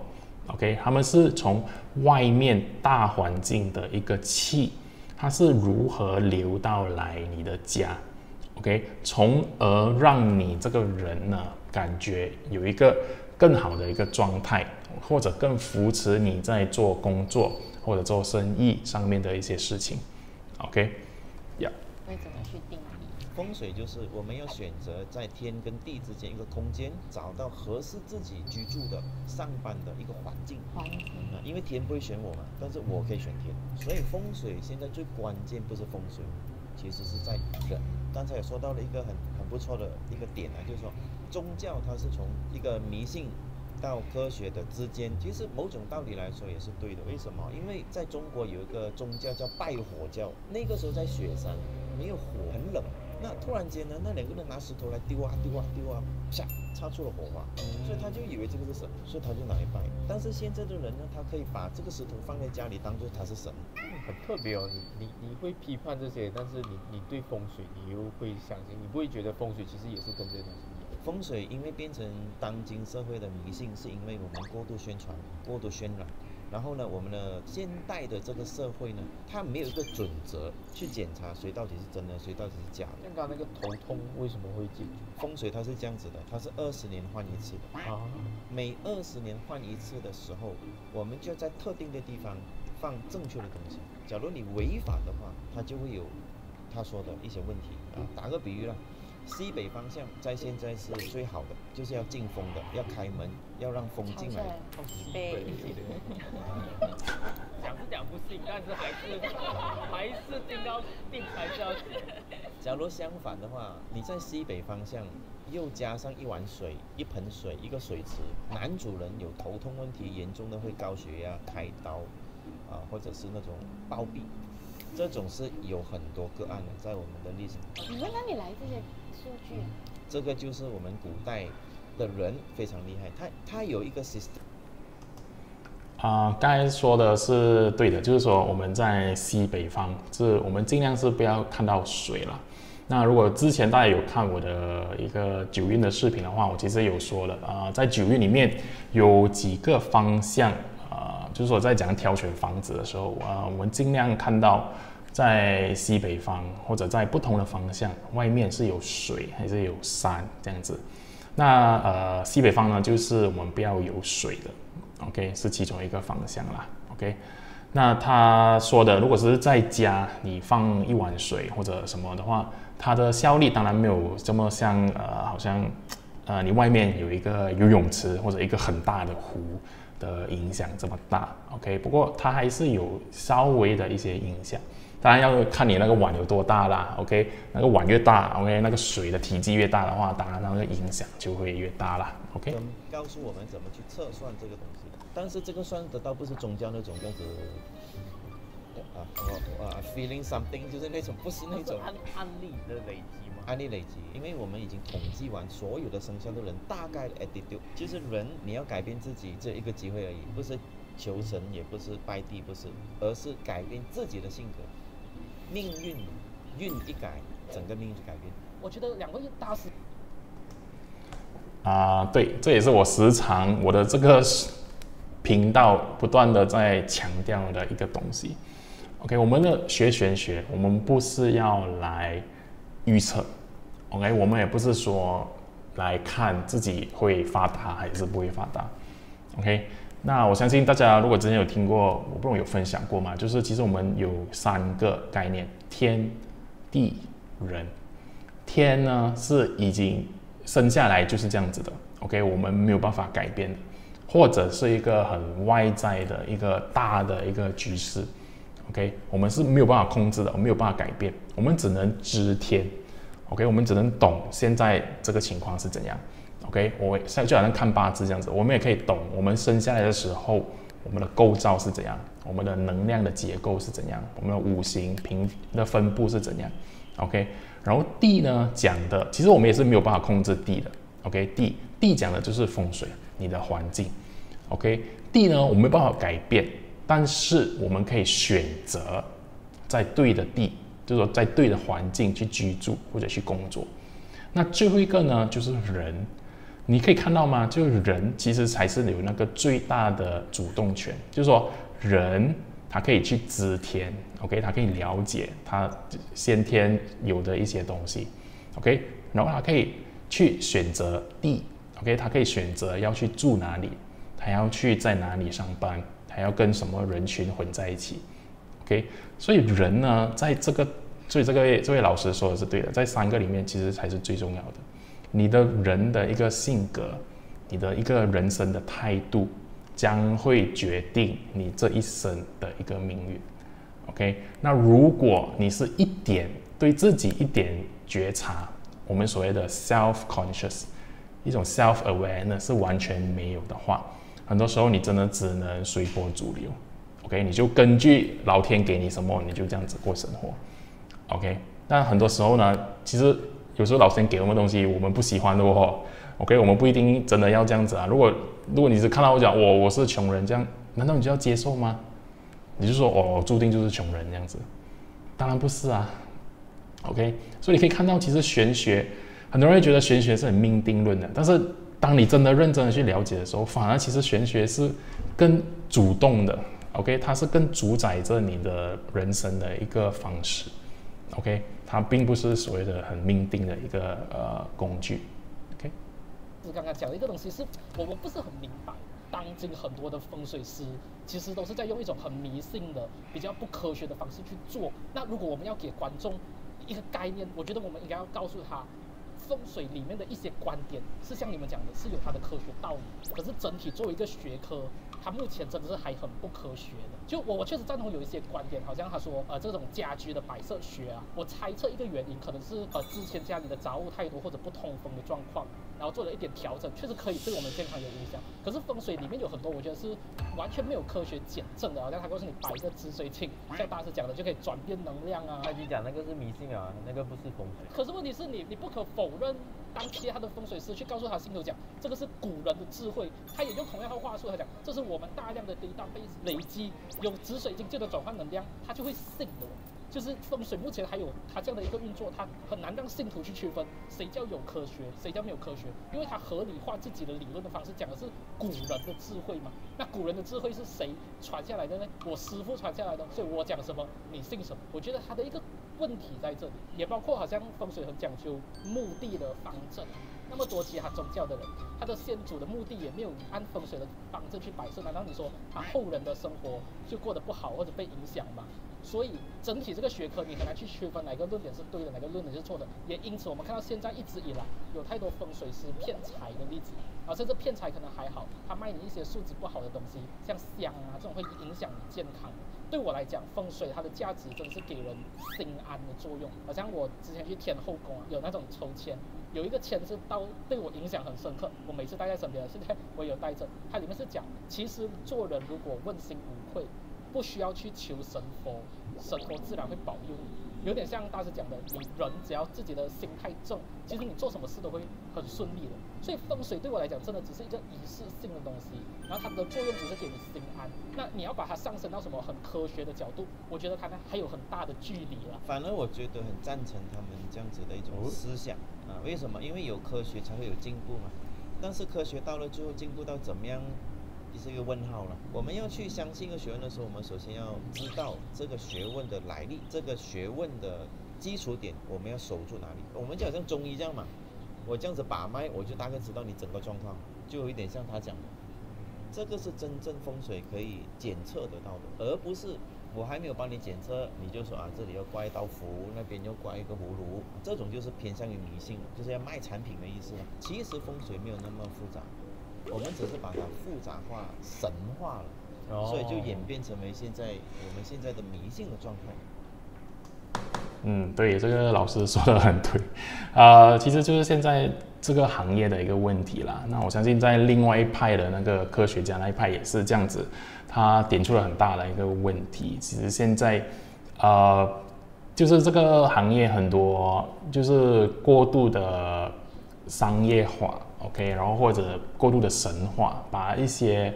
，OK， 它们是从外面大环境的一个气，它是如何流到来你的家。OK， 从而让你这个人呢，感觉有一个更好的一个状态，或者更扶持你在做工作或者做生意上面的一些事情。OK，
会怎么去定义？
风水就是我们要选择在天跟地之间一个空间，找到合适自己居住的、上班的一个环境。因为天不会选我嘛，但是我可以选天，所以风水现在最关键不是风水。其实是在人，刚才也说到了一个很不错的一个点啊，就是说宗教它是从一个迷信到科学的之间，其实某种道理来说也是对的。为什么？因为在中国有一个宗教叫拜火教，那个时候在雪山没有火，很冷，那突然间呢，那2个人拿石头来丢啊，啪，擦出了火花，所以他就以为这个是神，所以他就拿来拜。但是现在的人呢，他可以把这个石头放在家里，当做他是神。
很特别哦，你会批判这些，但是你对风水你又会相信，你不会觉得风水其实也是跟这些东西一样。
风水因为变成当今社会的迷信，是因为我们过度宣传、过度渲染。然后呢，我们的现代的这个社会呢，它没有一个准则去检查谁到底是真的，谁到底是假的。
像刚刚那个头痛为什么会解决？
风水它是这样子的，它是20年换一次的啊。每20年换一次的时候，我们就在特定的地方放正确的东西。假如你违反的话，它就会有他说的一些问题啊。打个比喻啦，西北方向在现在是最好的，就是要进风的，要开门，要让风进来。
讲是讲不信，但是还是定才是要
假如相反的话，你在西北方向又加上一碗水、一盆水、一个水池，男主人有头痛问题，严重的会高血压、开刀，或者是那种暴毙，这种是有很多个案的，在我们的历史。
你们哪里来这些数据？
这个就是我们古代的人非常厉害，他有一个 system。
刚才说的是对的，就是说我们在西北方，我们尽量是不要看到水了。那如果之前大家有看我的一个九运的视频的话，我其实有说了，在九运里面有几个方向，就是说在讲挑选房子的时候，我们尽量看到在西北方或者在不同的方向，外面是有水还是有山这样子。那西北方呢，就是我们不要有水的。OK， 是其中一个方向啦。OK， 那他说的，如果是在家你放一碗水或者什么的话，它的效力当然没有这么像好像你外面有一个游泳池或者一个很大的湖的影响这么大。OK， 不过它还是有稍微的一些影响。当然要看你那个碗有多大啦。OK， 那个碗越大 ，OK， 那个水的体积越大的话，当然那个影响就会越大啦。OK，
告诉我们怎么去测算这个东西。但是这个算得到不是宗教那种这样子feeling something， 就是那种不是那种
案例的累积吗？
案例累积，因为我们已经统计完所有的生肖的人大概的 attitude， 就是人你要改变自己这一个机会而已，不是求神，也不是拜地，不是，而是改变自己的性格，命运一改，整个命运就改变。
我觉得两位大师
对，这也是我时常我的这个频道不断的在强调的一个东西。OK， 我们的学玄学，我们不是要来预测 ，OK， 我们也不是说来看自己会发达还是不会发达 ，OK。那我相信大家如果之前有听过，我不知道有分享过嘛，就是其实我们有3个概念：天、地、人。天呢是已经生下来就是这样子的 ，OK， 我们没有办法改变的。或者是一个很外在的一个大的一个局势 ，OK， 我们是没有办法控制的，我们没有办法改变，我们只能知天 ，OK， 我们只能懂现在这个情况是怎样 ，OK， 就好像看八字这样子，我们也可以懂我们生下来的时候我们的构造是怎样，我们的能量的结构是怎样，我们的五行平的分布是怎样 ，OK， 然后地呢讲的，其实我们也是没有办法控制地的 ，OK， 地讲的就是风水，你的环境。OK， 地呢，我们没办法改变，但是我们可以选择在对的地，就是说在对的环境去居住或者去工作。那最后一个呢，就是人，你可以看到吗？就是人其实才是有那个最大的主动权，就是说人他可以去知天 ，OK， 他可以了解他先天有的一些东西 ，OK， 然后他可以去选择地 ，OK， 他可以选择要去住哪里。还要去在哪里上班，还要跟什么人群混在一起 ，OK， 所以人呢，在所以这位老师说的是对的，在3个里面其实才是最重要的。你的人的一个性格，你的一个人生的态度，将会决定你这一生的一个命运 ，OK。那如果你是对自己一点觉察，我们所谓的 self-conscious， 一种 self-awareness 是完全没有的话，很多时候你真的只能随波逐流 ，OK， 你就根据老天给你什么，你就这样子过生活 ，OK。但很多时候呢，其实有时候老天给我们东西，我们不喜欢的哦 ，OK， 我们不一定真的要这样子啊。如果你只看到我讲我是穷人这样，难道你就要接受吗？你就说我注定就是穷人这样子？当然不是啊 ，OK。所以你可以看到，其实玄学，很多人会觉得玄学是很命定论的，但是当你真的认真的去了解的时候，反而其实玄学是更主动的 ，OK， 它是更主宰着你的人生的一个方式 ，OK， 它并不是所谓的很命定的一个工具 ，OK。
刚刚讲的一个东西是我不是很明白，当今很多的风水师其实都是在用一种很迷信的、比较不科学的方式去做。那如果我们要给观众一个概念，我觉得我们应该要告诉他。风水里面的一些观点是像你们讲的，是有它的科学道理。可是整体作为一个学科，
它目前真的是还很不科学的。就我确实赞同有一些观点，好像他说这种家居的摆设学啊，我猜测一个原因可能是之前家里的杂物太多或者不通风的状况，然后做了一点调整，确实可以对我们健康有影响。可是风水里面有很多我觉得是完全没有科学检证的，好像他告诉你摆一个紫水晶，像大师讲的就可以转变能量啊。
他已经讲那个是迷信啊，那个不是风水。
可是问题是你不可否认，当其他的风水师去告诉他信徒讲这个是古人的智慧，他也用同样的话术，他讲这是我们大量的 database 累积有紫水晶就能转换能量，他就会信的。就是风水目前还有它这样的一个运作，它很难让信徒去区分谁叫有科学，谁叫没有科学，因为它合理化自己的理论的方式讲的是古人的智慧嘛。那古人的智慧是谁传下来的呢？我师父传下来的，所以我讲什么你信什么。我觉得它的一个问题在这里，也包括好像风水很讲究墓地的方阵。那么多其他宗教的人，他的先祖的墓地也没有按风水的方阵去摆设，难道你说他后人的生活就过得不好或者被影响吗？所以整体这个学科你很难去区分哪个论点是对的，哪个论点是错的。也因此我们看到现在一直以来有太多风水师骗财的例子，甚至骗财可能还好，他卖你一些素质不好的东西，像香啊这种会影响你健康。对我来讲，风水它的价值真的是给人心安的作用。好像我之前去天后宫有那种抽签，有一个签是对我影响很深刻，我每次带在身边，现在我有带着。它里面是讲，其实做人如果问心无愧，不需要去求神佛，神佛自然会保佑你。有点像大师讲的，你人只要自己的心态正，其实你做什么事都会很顺利的。所以风水对我来讲，真的只是一个仪式性的东西，然后它的作用只是给你心安。那你要把它上升到什么很科学的角度，我觉得它还有很大的距离了。
反而我觉得很赞成他们这样子的一种思想啊，为什么？因为有科学才会有进步嘛。但是科学到了最后进步到怎么样？是一个问号了。我们要去相信一个学问的时候，我们首先要知道这个学问的来历，这个学问的基础点，我们要守住哪里？我们就好像中医这样嘛，我这样子把脉，我就大概知道你整个状况，就有一点像他讲的，这个是真正风水可以检测得到的，而不是我还没有帮你检测，你就说这里要挂一道符，那边要挂一个葫芦，这种就是偏向于迷信了，就是要卖产品的意思了。其实风水没有那么复杂。我们只是把它复杂化、神化了，所以就演变成为我们现在的迷信的状态。
对，这个老师说的很对，其实就是现在这个行业的一个问题啦。那我相信在另外一派的那个科学家那一派也是这样子，他点出了很大的一个问题。其实现在，就是这个行业很多就是过度的商业化。OK， 然后或者过度的神化，把一些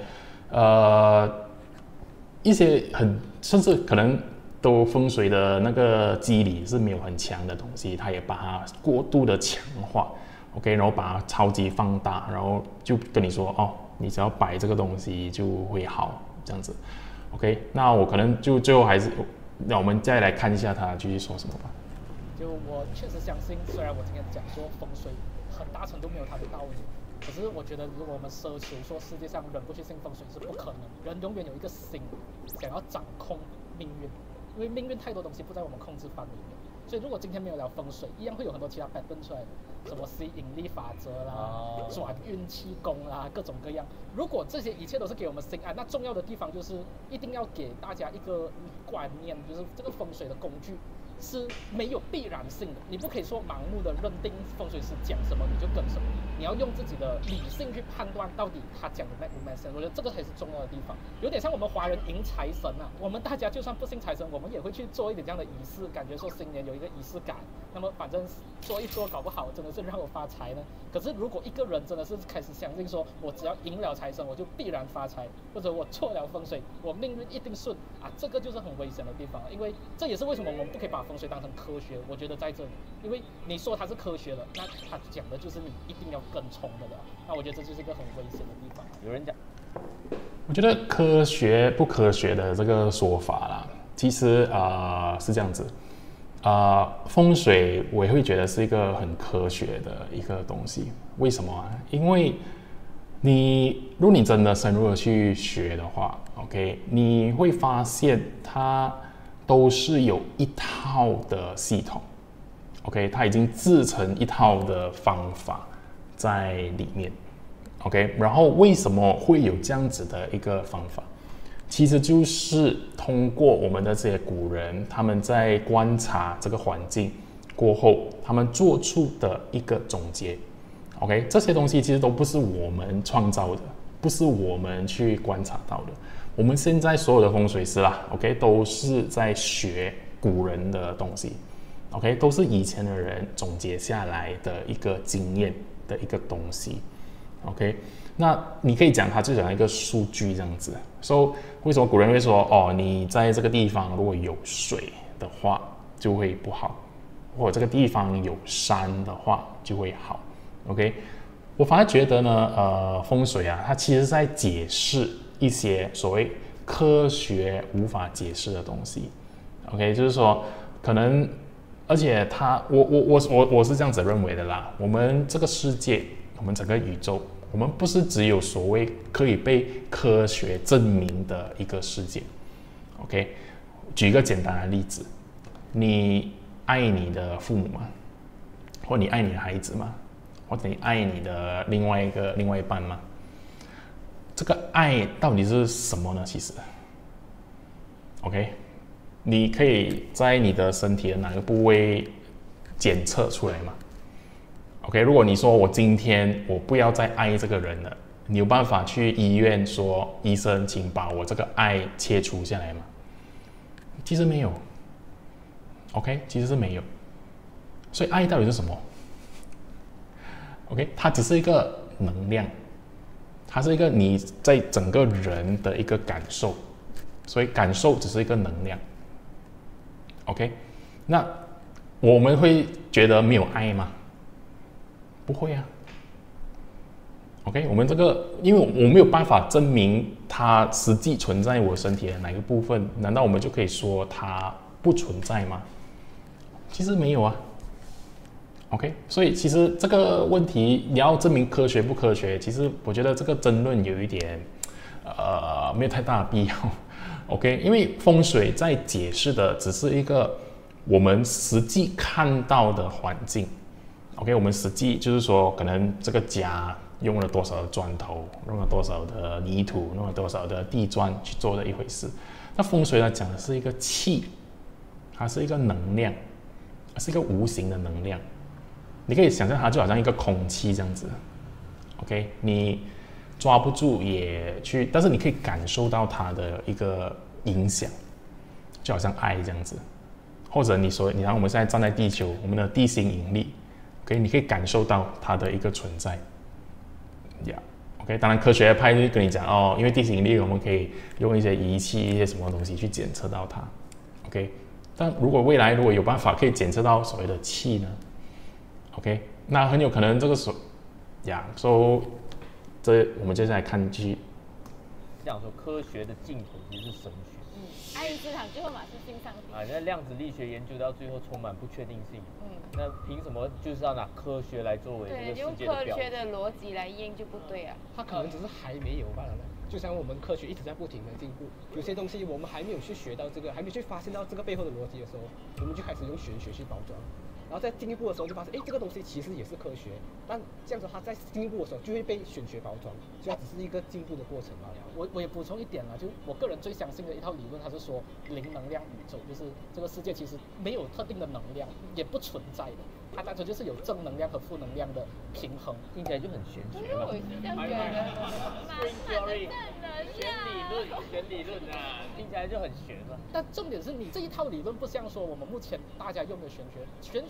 甚至可能都风水的那个机理是没有很强的东西，他也把它过度的强化 ，OK， 然后把它超级放大，然后就跟你说你只要摆这个东西就会好这样子 ，OK， 那我可能就最后还是让我们再来看一下他继续说什么吧。
就我确实相信，虽然我今天讲说风水很大程度没有它的道理，可是我觉得如果我们奢求说世界上人不去信风水是不可能，人永远有一个心想要掌控命运，因为命运太多东西不在我们控制范围里面，所以如果今天没有聊风水，一样会有很多其他 pattern 出来的，什么吸引力法则啦、转运气功啦，各种各样。如果这些一切都是给我们心安，那重要的地方就是一定要给大家一个观念，就是这个风水的工具是没有必然性的，你不可以说盲目的认定风水师讲什么你就跟什么，你要用自己的理性去判断到底他讲的make不 make sense。我觉得这个才是重要的地方，有点像我们华人迎财神啊，我们大家就算不信财神，我们也会去做一点这样的仪式，感觉说新年有一个仪式感，那么反正做一做搞不好真的是让我发财呢。可是如果一个人真的是开始相信说我只要赢了财神我就必然发财，或者我错了风水我命运一定顺这个就是很危险的地方，因为这也是为什么我们不可以把风水当成科学。我觉得在这里，因为你说它是科学的，那它讲的就是你一定要跟从的了，那我觉得这就是一个很危险的地方。
有人讲，
我觉得科学不科学的这个说法啦，其实是这样子，风水我也会觉得是一个很科学的一个东西。为什么啊？因为如果你真的深入的去学的话 ，OK， 你会发现它都是有一套的系统 ，OK， 它已经制成一套的方法在里面 OK， 然后为什么会有这样子的一个方法？其实就是通过我们的这些古人，他们在观察这个环境过后，他们做出的一个总结。OK， 这些东西其实都不是我们创造的，不是我们去观察到的。我们现在所有的风水师啦 ，OK， 都是在学古人的东西 ，OK， 都是以前的人总结下来的一个经验的一个东西 ，OK。那你可以讲它就像一个数据这样子。So， 为什么古人会说哦，你在这个地方如果有水的话就会不好，或者这个地方有山的话就会好。OK， 我反而觉得呢，风水啊，它其实在解释一些所谓科学无法解释的东西。OK， 就是说可能，而且我是这样子认为的啦。我们这个世界，我们整个宇宙。我们不是只有所谓可以被科学证明的一个世界 ，OK？ 举一个简单的例子，你爱你的父母吗？或你爱你的孩子吗？或者你爱你的另外一半吗？这个爱到底是什么呢？其实 ，OK？ 你可以在你的身体的哪个部位检测出来吗？OK， 如果你说我今天我不要再爱这个人了，你有办法去医院说医生，请把我这个爱切除下来吗？其实没有。OK， 其实是没有。所以爱到底是什么 ？OK， 它只是一个能量，它是一个你在整个人的一个感受，所以感受只是一个能量。OK， 那我们会觉得没有爱吗？不会啊 ，OK， 我们这个，因为我没有办法证明它实际存在我身体的哪个部分，难道我们就可以说它不存在吗？其实没有啊 ，OK， 所以其实这个问题你要证明科学不科学，其实我觉得这个争论有一点没有太大的必要 ，OK， 因为风水在解释的只是一个我们实际看到的环境。OK， 我们实际就是说，可能这个家用了多少的砖头，用了多少的泥土，用了多少的地砖去做的一回事。那风水来讲的是一个气，它是一个能量，是一个无形的能量。你可以想象它就好像一个空气这样子。OK， 你抓不住也去，但是你可以感受到它的一个影响，就好像爱这样子。或者你说，你看我们现在站在地球，我们的地心引力。OK， 你可以感受到它的一个存在，呀 ，OK， 当然科学派就跟你讲哦，因为地心引力我们可以用一些仪器、一些什么东西去检测到它 ，OK， 但如果未来如果有办法可以检测到所谓的气呢 ，OK， 那很有可能这个所以这我们接下来看继续。
讲说科学的尽头其实是神学。
爱因斯坦最后嘛是信上帝
啊，那量子力学研究到最后充满不确定性。那凭什么就是要拿科学来作为这个世界的标准？
用科学的逻辑来验就不对啊。
它可能只是还没有罢了。就像我们科学一直在不停的进步，有些东西我们还没有去学到这个，还没有去发现到这个背后的逻辑的时候，我们就开始用玄学去包装。然后在进一步的时候就发现，哎，这个东西其实也是科学，但这样子它在进一步的时候就会被玄学包装，所以它只是一个进步的过程罢了。
我也补充一点啦，就我个人最相信的一套理论，它是说零能量宇宙，就是这个世界其实没有特定的能量，也不存在的，它单纯就是有正能量和负能量的平衡，
听起来就很玄学嘛。
我是这样觉得，
玄理论啊，听起来就很玄嘛。
但重点是你这一套理论不像说我们目前大家用的玄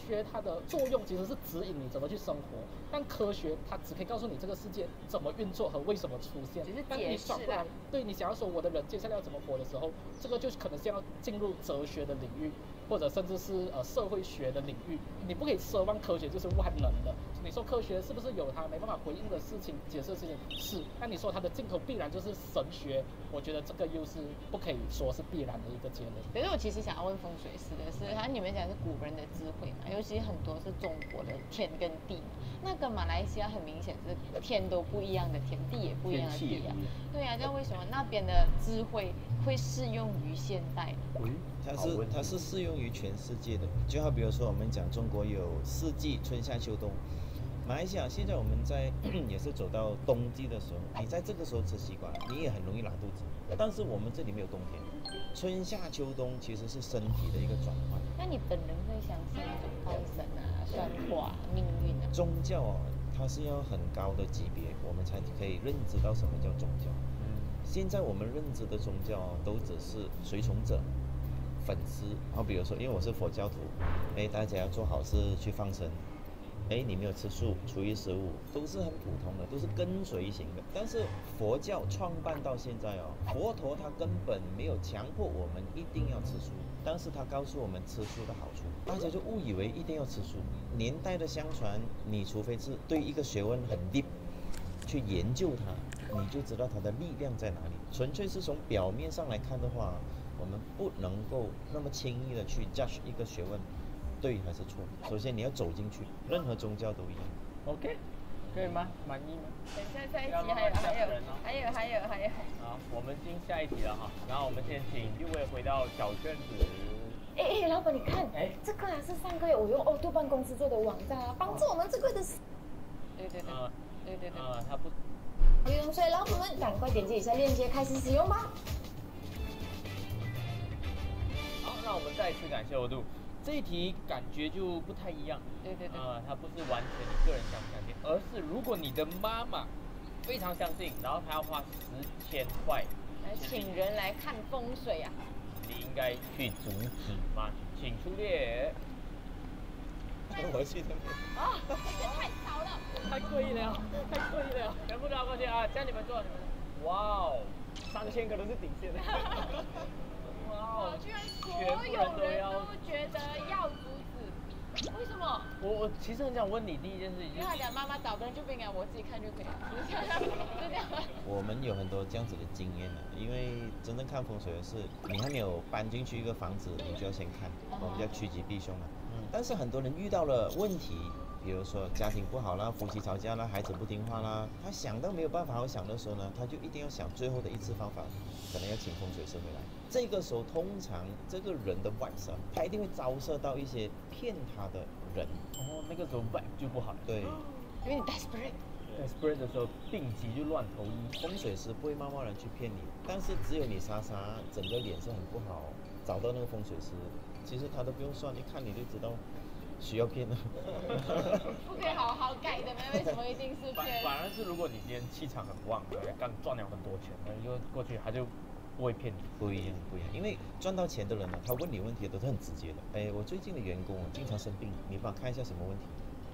学它的作用其实是指引你怎么去生活，但科学它只可以告诉你这个世界怎么运作和为什么出现。但你转过来，对你想要说我的人接下来要怎么活的时候，这个就可能是要进入哲学的领域，或者甚至是社会学的领域。你不可以奢望科学就是万能的。你说科学是不是有它没办法回应的事情、解释的事情？是。但你说它的尽头必然就是神学，我觉得这个又是不可以说是必然的一个结论。
可是我其实想要问风水师的是，你们讲是古人的智慧嘛，尤其很多是中国的天跟地嘛，那跟马来西亚很明显是天都不一样的天，地也不一样的地啊。对啊，这样为什么那边的智慧会适用于现代？
它是适用于全世界的。就好比如说我们讲中国有4季春夏秋冬，马来西亚现在我们在也是走到冬季的时候，你在这个时候吃西瓜，你也很容易拉肚子。但是我们这里没有冬天，春夏秋冬其实是身体的一个转换。
那你本人会相信那种高神啊、算卦、命运啊？
宗教啊，它是要很高的级别，我们才可以认知到什么叫宗教。现在我们认知的宗教啊，都只是随从者、粉丝。然后比如说，因为我是佛教徒，大家要做好事去放生。你没有吃素，初一15都是很普通的，都是跟随型的。但是佛教创办到现在哦，佛陀他根本没有强迫我们一定要吃素，但是他告诉我们吃素的好处，大家就误以为一定要吃素。年代的相传，你除非是对一个学问很 deep 去研究它，你就知道它的力量在哪里。纯粹是从表面上来看的话，我们不能够那么轻易的去 judge 一个学问对还是错。首先你要走进去，任何宗教都一样。
OK， 可以吗？满意吗？
等一下下一集还有。
好，我们进下一题了哈。然后我们先请6位回到小圈子。
老板，你看，这个是上个月我用O2办公室做的网站啊，帮助我们这个的。对。
他不
用，所以老板们赶快点击一下链接开始使用吧。
好，那我们再次感谢O2。这一题感觉就不太一样，
对，
它不是完全你个人相不相信，而是如果你的妈妈非常相信，然后她要花10,000块
来请人来看风水啊，
你应该去阻止吗？请出列。
我去那边。
这太少了，
太贵了，全部都要过去啊！叫你们做，哇哦，3000可能是顶线的。
哇，居然所有人都觉得要阻止，为什么？
我其实很想问你第一件事情，
因为他讲妈妈找个人就不应该，我自己看就可以了，是这样。
我们有很多这样子的经验了，因为真正看风水的是，你还没有搬进去一个房子，你就要先看，我们叫趋吉避凶嘛。但是很多人遇到了问题，比如说家庭不好啦，夫妻吵架啦，孩子不听话啦，他想到没有办法好想的时候呢，他就一定要想最后的一次方法，可能要请风水师回来。这个时候通常这个人的 vibes 啊，他一定会招射到一些骗他的人。
那个时候 vibe 就不好了。
对，
因为你 desperate
的时候，病急就乱投医。
风水师不会贸贸然去骗你，但是只有你傻傻整个脸是很不好，找到那个风水师，其实他都不用算，一看你就知道需要骗了。
不可以好好改的吗？为什么一定是骗？
反而是如果你今天气场很旺，刚赚了很多钱，你就过去他就不会骗你。
不一样，因为赚到钱的人呢，他问你问题都是很直接的。我最近的员工经常生病，你帮我看一下什么问题？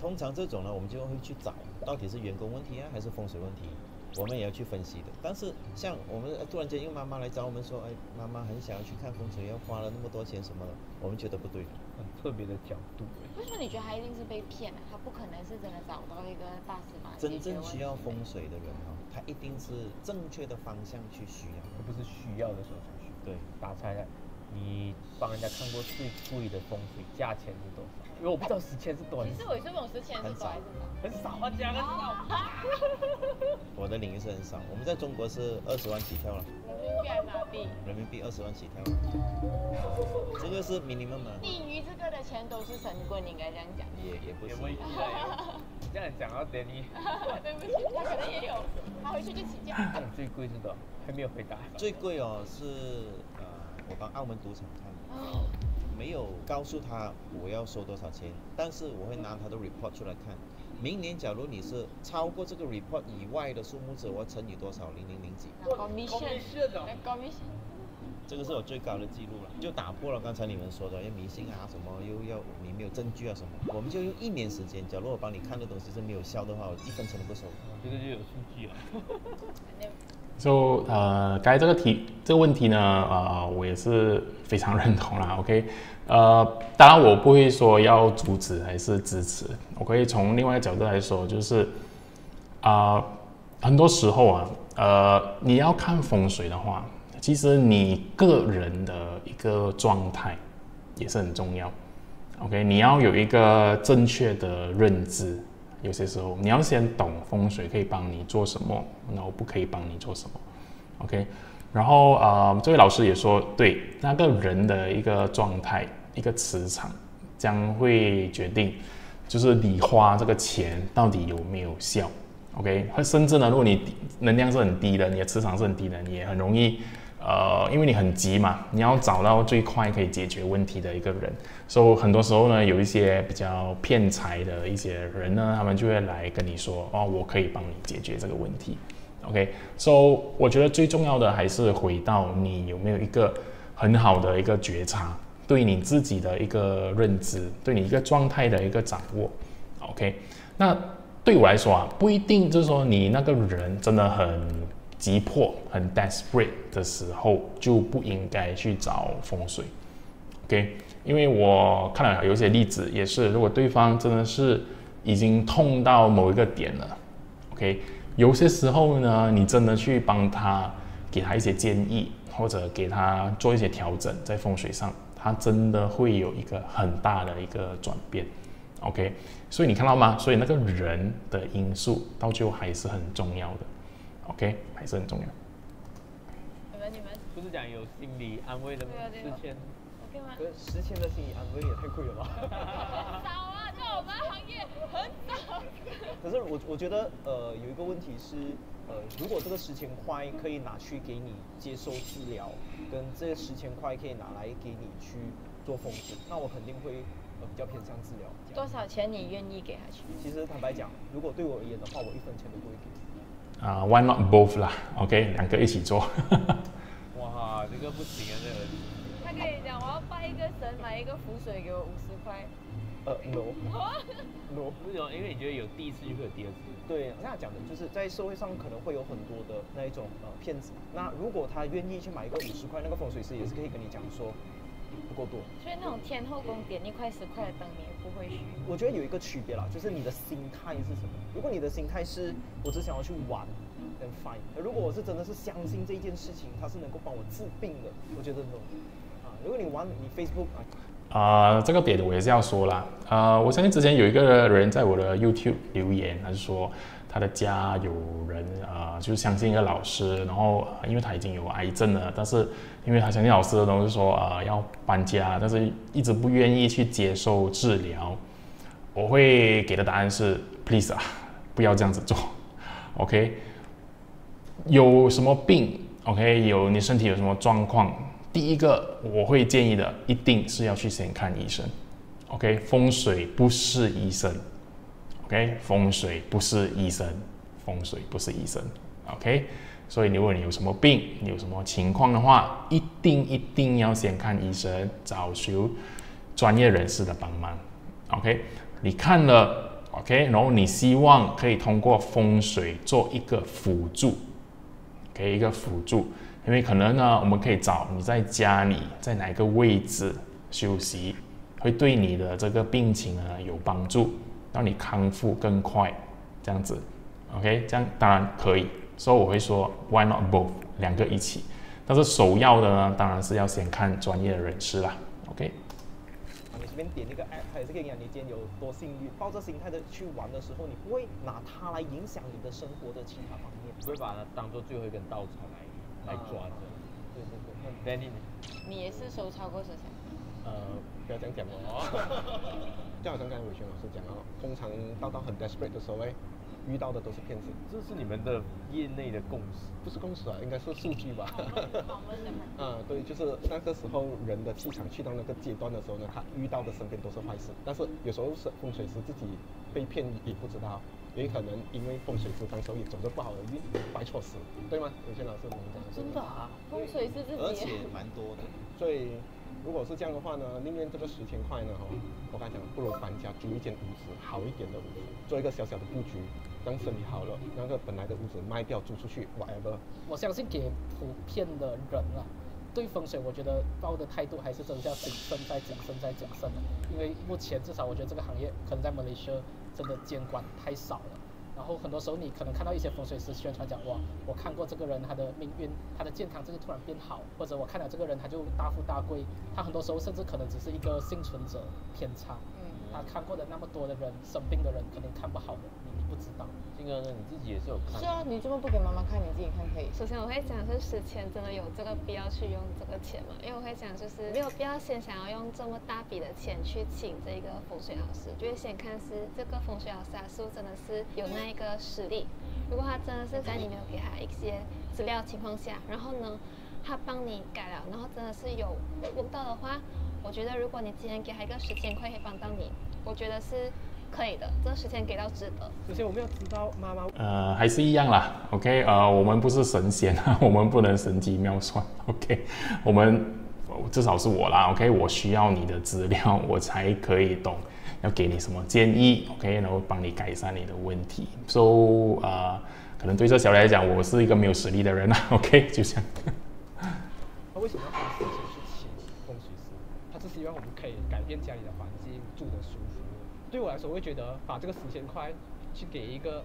通常这种呢，我们就会去找到底是员工问题啊，还是风水问题，我们也要去分析的。但是像我们突然间因为妈妈来找我们说，妈妈很想要去看风水，要花了那么多钱什么的，我们觉得不对，
很特别的角度。
为什么你觉得他一定是被骗了？他不可能是真的找到一个大师嘛？
真正需要风水的人他一定是正确的方向去需要，
而不是需要的时候才需。
对，
打猜了，你帮人家看过最贵的风水价钱是多少？因为我不知道10,000是多少。
其实我也是问10,000是多还是少？
很少啊，讲很少。
我的领域是很少，我们在中国是20万起跳了。人民币20万起跳，这个是 minimum 嘛？
低于这个的钱都是神棍，你应该这样讲。
也不是。
你这样讲到等你。
对不起，他可能也有，他回去就起价。
那你最贵是多少？还没有回答。
最贵是我帮澳门赌场看，没有告诉他我要收多少钱，但是我会拿他的 report 出来看。明年假如你是超过这个 report 以外的数目字，我要乘以多少00几。
commission。
这个是我最高的记录了，就打破了刚才你们说的要迷信啊什么，又要你没有证据啊什么，我们就用1年时间。假如我帮你看的东西是没有效的话，我1分钱都不收。
这个就有数据了。
刚才这个问题呢，我也是非常认同啦。OK，当然我不会说要阻止还是支持，我可以从另外一个角度来说，就是很多时候你要看风水的话，其实你个人的一个状态也是很重要。OK， 你要有一个正确的认知。有些时候你要先懂风水可以帮你做什么，然后不可以帮你做什么 ，OK。然后这位老师也说，对那个人的一个状态、一个磁场，将会决定就是你花这个钱到底有没有效 ？OK， 甚至呢，如果你能量是很低的，你的磁场是很低的，你也很容易因为你很急嘛，你要找到最快可以解决问题的一个人。所以很多时候呢，有一些比较骗财的一些人呢，他们就会来跟你说，哦，我可以帮你解决这个问题。OK，so 我觉得最重要的还是回到你有没有一个很好的一个觉察，对你自己的一个认知，对你一个状态的一个掌握。OK， 那对我来说啊，不一定就是说你那个人真的很急迫、很 desperate 的时候，就不应该去找风水。OK， 因为我看了有一些例子，也是如果对方真的是已经痛到某一个点了 ，OK。有些时候呢，你真的去帮他，给他一些建议，或者给他做一些调整，在风水上，他真的会有一个很大的一个转变。OK， 所以你看到吗？所以那个人的因素到最后还是很重要的。OK， 还是很重要。
你们不是讲有心理安慰的吗？4000
OK 吗？
可是1000的心理安慰也太贵了吧？
少啊，在我们行业很少。
可是我觉得有一个问题是如果这个10,000块可以拿去给你接受治疗，跟这10,000块可以拿来给你去做风水，那我肯定会比较偏向治疗。
多少钱你愿意给他去？
其实坦白讲，如果对我而言的话，我1分钱都不会给。
Why not both 啦 ？OK， 两个一起做。
哇，这个不行啊，这个。
他跟你讲，我要拜一个神，买一个符水给我50块。
No，
为什么？因为你觉得有第一次就会有第二次。
对，那讲的就是在社会上可能会有很多的那一种骗子。那如果他愿意去买一个50块，那个风水师也是可以跟你讲说不够多。
所以那种天后宫点1块10块的灯，你也不会虚。
我觉得有一个区别啦，就是你的心态是什么。如果你的心态是我只想要去玩 ，then fine。如果我是真的是相信这一件事情，它是能够帮我治病的，我觉得 no。如果你玩你 Facebook
这个点我也是要说啦。我相信之前有一个人在我的 YouTube 留言，他是说他的家有人就是相信一个老师，然后因为他已经有癌症了，但是因为他相信老师的东西说要搬家，但是一直不愿意去接受治疗。我会给的答案是 please 不要这样子做。OK， 有什么病 OK， 有你身体有什么状况？第一个我会建议的，一定是要去先看医生。OK， 风水不是医生。OK， 风水不是医生，风水不是医生。OK， 所以如果你有什么病，你有什么情况的话，一定要先看医生，找寻专业人士的帮忙。OK， 你看了 OK， 然后你希望可以通过风水做一个辅助，给一个辅助。因为可能呢，我们可以找你在家里在哪一个位置休息，会对你的这个病情呢有帮助，让你康复更快，这样子 ，OK， 这样当然可以，所以我会说 Why not both， 两个一起，但是首要的呢，当然是要先看专业的人士啦 ，OK。
你随便点一个 app， 它也是可以讲你今天有多幸运，抱着心态的去玩的时候，你不会拿它来影响你的生活的其他方面，
不会把它当做最后一根稻草来抓着。
对。
Danny 呢？
你也是收超过10,000？
不要这样讲哦。就好像刚才伟轩老师讲了，通常到很 desperate 的时候，遇到的都是骗子。
这是你们的业内的共识，
不是共识应该是数据吧。对，就是那个时候人的气场去到那个阶段的时候呢，他遇到的身边都是坏事。但是有时候是风水师自己被骗也不知道，也可能因为风水师当时候也走着不好的运，摆错时，对吗？伟轩老师，您讲
真的风水是自己，
而且蛮多的。
所以如果是这样的话呢，宁愿这个10,000块呢，我刚才讲不如搬家租一间屋子，好一点的屋子，做一个小小的布局，让身体好了，那个本来的屋子卖掉租出去 whatever。
我相信给普遍的人对风水我觉得抱的态度还是真的要谨慎再谨慎再谨慎的，因为目前至少我觉得这个行业可能在马来西亚真的监管太少了。然后很多时候你可能看到一些风水师宣传讲，哇，我看过这个人他的命运，他的健康就是突然变好，或者我看了这个人他就大富大贵，他很多时候甚至可能只是一个幸存者偏差。他看过的那么多的人生病的人，可能看不好的，你不
不知道。
金哥呢，你自己也是有看？
是啊，你这么不给妈妈看，你自己看可以。
首先我会讲是10钱真的有这个必要去用这个钱吗？因为我会讲就是没有必要先想要用这么大笔的钱去请这个风水老师，就会先看是这个风水老师啊，是不是真的是有那一个实力。如果他真的是在你没有给他一些资料的情况下，然后呢，他帮你改了，然后真的是有用到的话，我觉得如果你今天给他一个10千块可以帮到你，我觉得是可以的，这10千给到值得。
首先我们要知道妈妈，
还是一样啦 ，OK， 我们不是神仙啊，我们不能神机妙算 ，OK， 我们至少是我啦 ，OK， 我需要你的资料，我才可以懂要给你什么建议 ，OK， 然后帮你改善你的问题。So， 可能对这小来讲，我是一个没有实力的人啦 ，OK， 就这样。
他为什么要花1000去请风水师？他是希望我们可以改变家里的环境，住得舒服。对我来说，我会觉得把这个1000块去给一个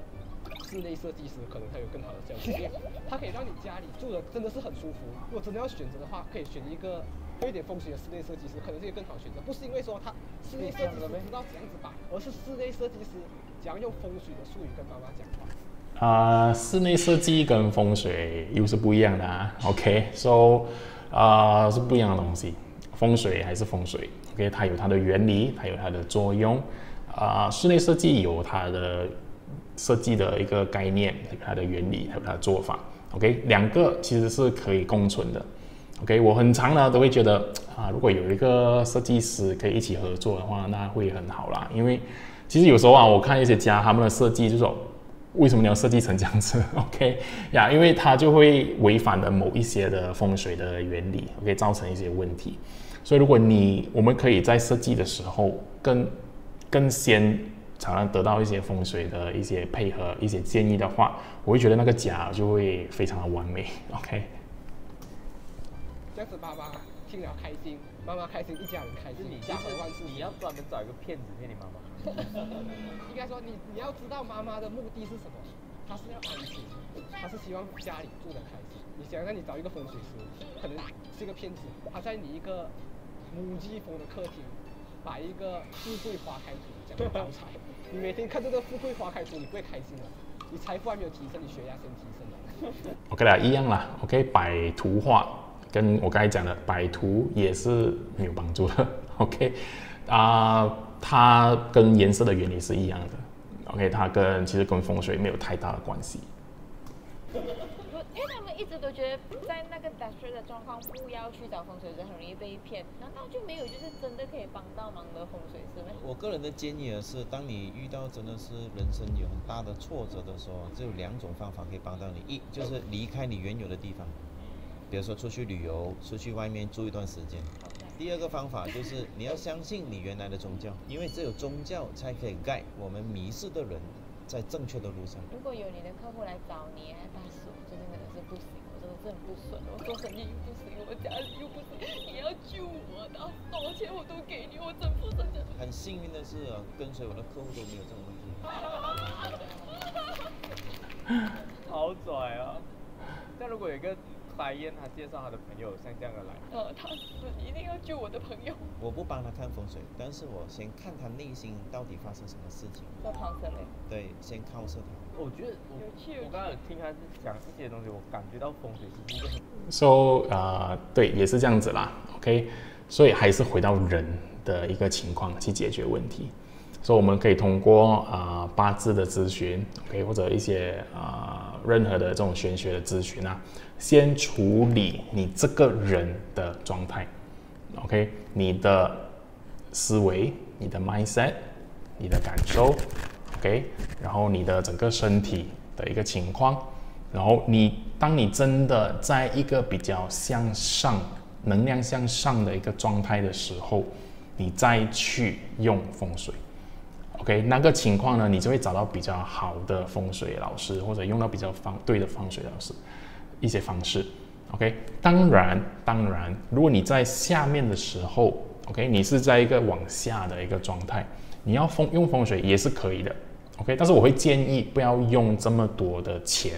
室内设计师，可能他有更好的效果，因为他可以让你家里住的真的是很舒服。如果真的要选择的话，可以选一个会有点风水的室内设计师，可能是一个更好的选择。不是因为说他室内设计师知道怎样子摆，而是室内设计师怎样用风水的术语跟妈妈讲话。
室内设计跟风水又是不一样的啊 ，OK，so，是不一样的东西。风水还是风水 ，OK， 它有它的原理，它有它的作用。室内设计有它的设计的一个概念，有它的原理，还有它的做法。OK， 两个其实是可以共存的。OK， 我很常呢都会觉得如果有一个设计师可以一起合作的话，那会很好啦。因为其实有时候我看一些家他们的设计，就说为什么你要设计成这样子 ？OK 呀，因为它就会违反了某一些的风水的原理 ，OK， 造成一些问题。所以如果我们可以在设计的时候更先才能得到一些风水的一些配合、一些建议的话，我会觉得那个家就会非常的完美。OK。
这样子爸爸听了开心，妈妈开心，一家人开心，家和万事。
你要专门找一个骗子骗你妈妈。
应该说你要知道妈妈的目的是什么，她是要安心，她是希望家里住得开心。你想让你找一个风水师，可能是一个骗子，他在你一个母鸡风的客厅摆一个富贵花开图这样的招财，你每天看这个富贵花开图，你不会开心的。你财富还没有提升，你血压先提升了。
OK 啦，一样啦。OK， 摆图画跟我刚才讲的摆图也是没有帮助的。OK， 它跟颜色的原理是一样的。OK， 它其实跟风水没有太大的关系。
因为他们一直都觉得在那个 desperate 的状况不要去找风水师，很容易被骗。难道就没有就是真的可以帮到忙的风水师吗？
我个人的建议是，当你遇到真的是人生有很大的挫折的时候，只有2种方法可以帮到你：一就是离开你原有的地方，比如说出去旅游，出去外面住一段时间。第二个方法就是你要相信你原来的宗教，因为只有宗教才可以guide我们迷失的人在正确的路上。
如果有你的客户来找你，大叔，最近真的是不行，我真的是很不顺，我做生意又不行，我家里又不行，你要救我的，多少钱我都给你，我真不真的。
很幸运的是，跟随我的客户都没有这种问题。
好拽啊！但如果有一个白燕，他介绍他的朋友像这样的来，
他是一定要救我的朋友。
我不帮他看风水，但是我先看他内心到底发生什么事情。
做康生嘞？
对，先靠射他。
我觉得我刚刚有听他讲一些东西，我感觉到风水是一个很。
So 对，也是这样子啦。OK， 所以还是回到人的一个情况去解决问题。所以我们可以通过八字的咨询 ，OK， 或者一些任何的这种玄学的咨询先处理你这个人的状态 ，OK， 你的思维、你的 mindset、你的感受 ，OK， 然后你的整个身体的一个情况，然后当你真的在一个比较向上、能量向上的一个状态的时候，你再去用风水。OK， 那个情况呢，你就会找到比较好的风水老师，或者用到比较对的风水老师一些方式。OK， 当然，如果你在下面的时候 ，OK， 你是在一个往下的一个状态，你要用风水也是可以的。OK， 但是我会建议不要用这么多的钱。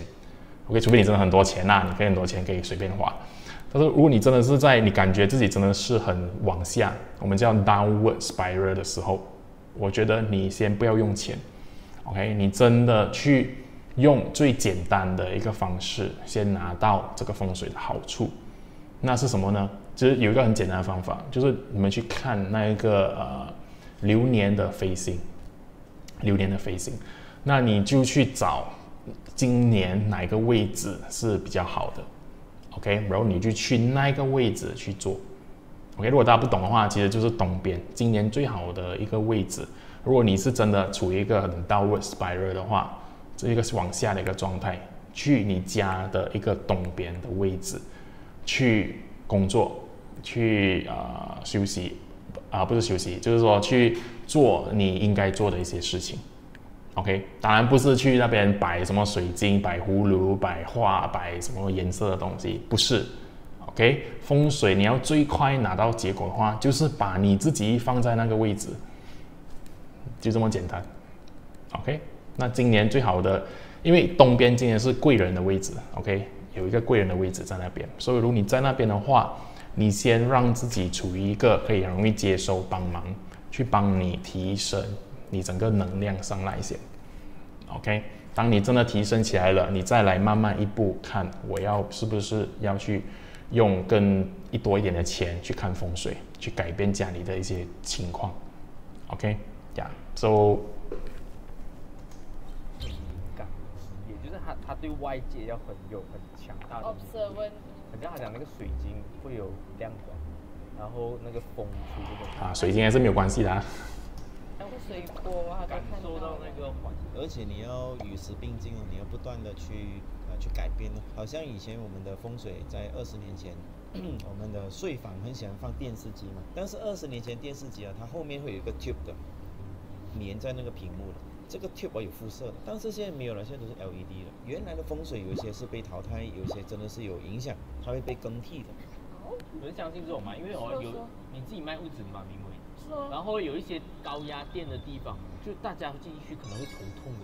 OK， 除非你真的很多钱你可以很多钱可以随便花。但是如果你真的是你感觉自己真的是很往下，我们叫 downward spiral 的时候。我觉得你先不要用钱 OK， 你真的去用最简单的一个方式，先拿到这个风水的好处，那是什么呢？其实有一个很简单的方法，就是你们去看那一个流年的飞星，那你就去找今年哪一个位置是比较好的 ，OK， 然后你就去那个位置去做 ，OK。如果大家不懂的话，其实就是东边今年最好的一个位置。如果你是真的处于一个很 downward spiral 的话，这个是往下的一个状态，去你家的一个东边的位置去工作，去休息不是休息，就是说去做你应该做的一些事情。OK， 当然不是去那边摆什么水晶、摆葫芦、摆画、摆什么颜色的东西，不是。OK， 风水你要最快拿到结果的话，就是把你自己放在那个位置，就这么简单。OK， 那今年最好的，因为东边今年是贵人的位置 ，OK， 有一个贵人的位置在那边，所以如果你在那边的话，你先让自己处于一个可以很容易接受帮忙，去帮你提升你整个能量上来先 ，OK。当你真的提升起来了，你再来慢慢一步看，我是不是要去用多一点的钱去看风水，去改变家里的一些情况 ，OK，so
也就是他对外界要很强大的
observant。
很像他讲那个水晶会有亮光，然后那个风吹这个
水晶还是没有关系的啊。
水波啊，
感受到那个环境，
而且你要与时并进哦，你要不断的去改变哦。好像以前我们的风水在20年前，我们的睡房很喜欢放电视机嘛，但是20年前电视机它后面会有一个 tube 的，粘在那个屏幕的。这个 tube 有辐射的，但是现在没有了，现在都是 LED 的。原来的风水有一些是被淘汰，有一些真的是有影响，它会被更替的。
我是相信这种嘛，因为有你自己卖屋子嘛，明伟。然后有一些高压电的地方，就大家进去可能会头痛的。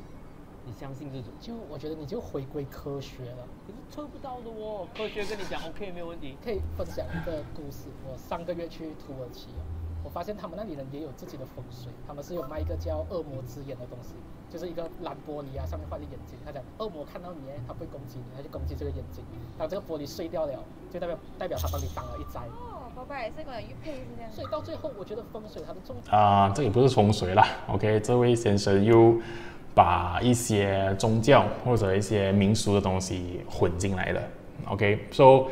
你相信这种？
就我觉得你就回归科学了。
可是测不到的哦，科学跟你讲 OK 没有问题。
可以分享一个故事，我上个月去土耳其我发现他们那里人也有自己的风水，他们是有卖一个叫恶魔之眼的东西，就是一个蓝玻璃上面画着眼睛。他讲恶魔看到你，他不会攻击你，他就攻击这个眼睛。当这个玻璃碎掉了，就代表他帮你挡了一灾。
爸爸也是跟我玉佩是这样。
所以到最后，我觉得风水它的重
这也不是风水啦。OK， 这位先生又把一些宗教或者一些民俗的东西混进来了。OK，so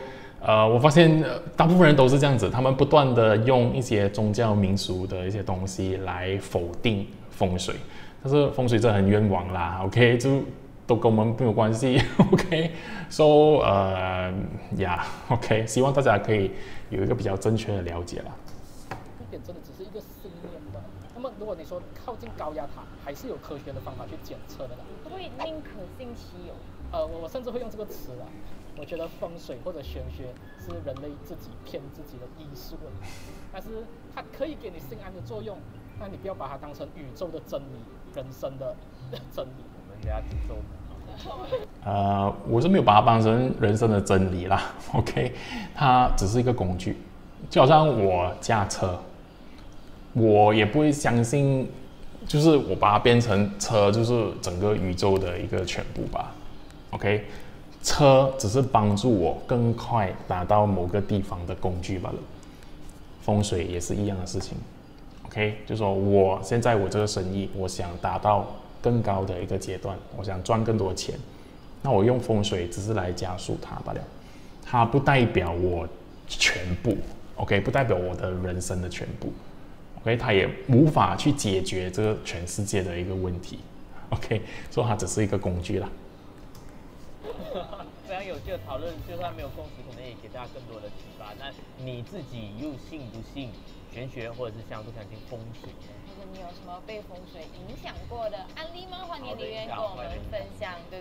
我发现大部分人都是这样子，他们不断的用一些宗教民俗的一些东西来否定风水，但是风水真的很冤枉啦。OK， 就都跟我们没有关系。OK，so OK， 希望大家可以有一个比较正确的了解啦。
这点真的只是一个信念吧。那么如果你说靠近高压塔，还是有科学的方法去检测的啦。
不会宁可信其有。
我甚至会用这个词啦。我觉得风水或者玄学是人类自己骗自己的艺术，但是它可以给你心安的作用，但你不要把它当成宇宙的真理、人生的真理。
我们给它诅咒。
我是没有把它当成人生的真理啦。OK， 它只是一个工具，就好像我驾车，我也不会相信，就是我把它变成车，就是整个宇宙的一个全部吧。OK。车只是帮助我更快达到某个地方的工具罢了，风水也是一样的事情。OK， 就说我现在这个生意，我想达到更高的一个阶段，我想赚更多钱，那我用风水只是来加速它罢了，它不代表我全部 ，OK， 不代表我的人生的全部 ，OK， 它也无法去解决这个全世界的一个问题 ，OK， 所以它只是一个工具啦。
非常有趣的讨论，就算没有共识，可能也给大家更多的启发。那你自己又信不信玄学，或者是相不相信风水？
或者你有什么被风水影响过的案例吗？欢迎留言跟我们分享。对。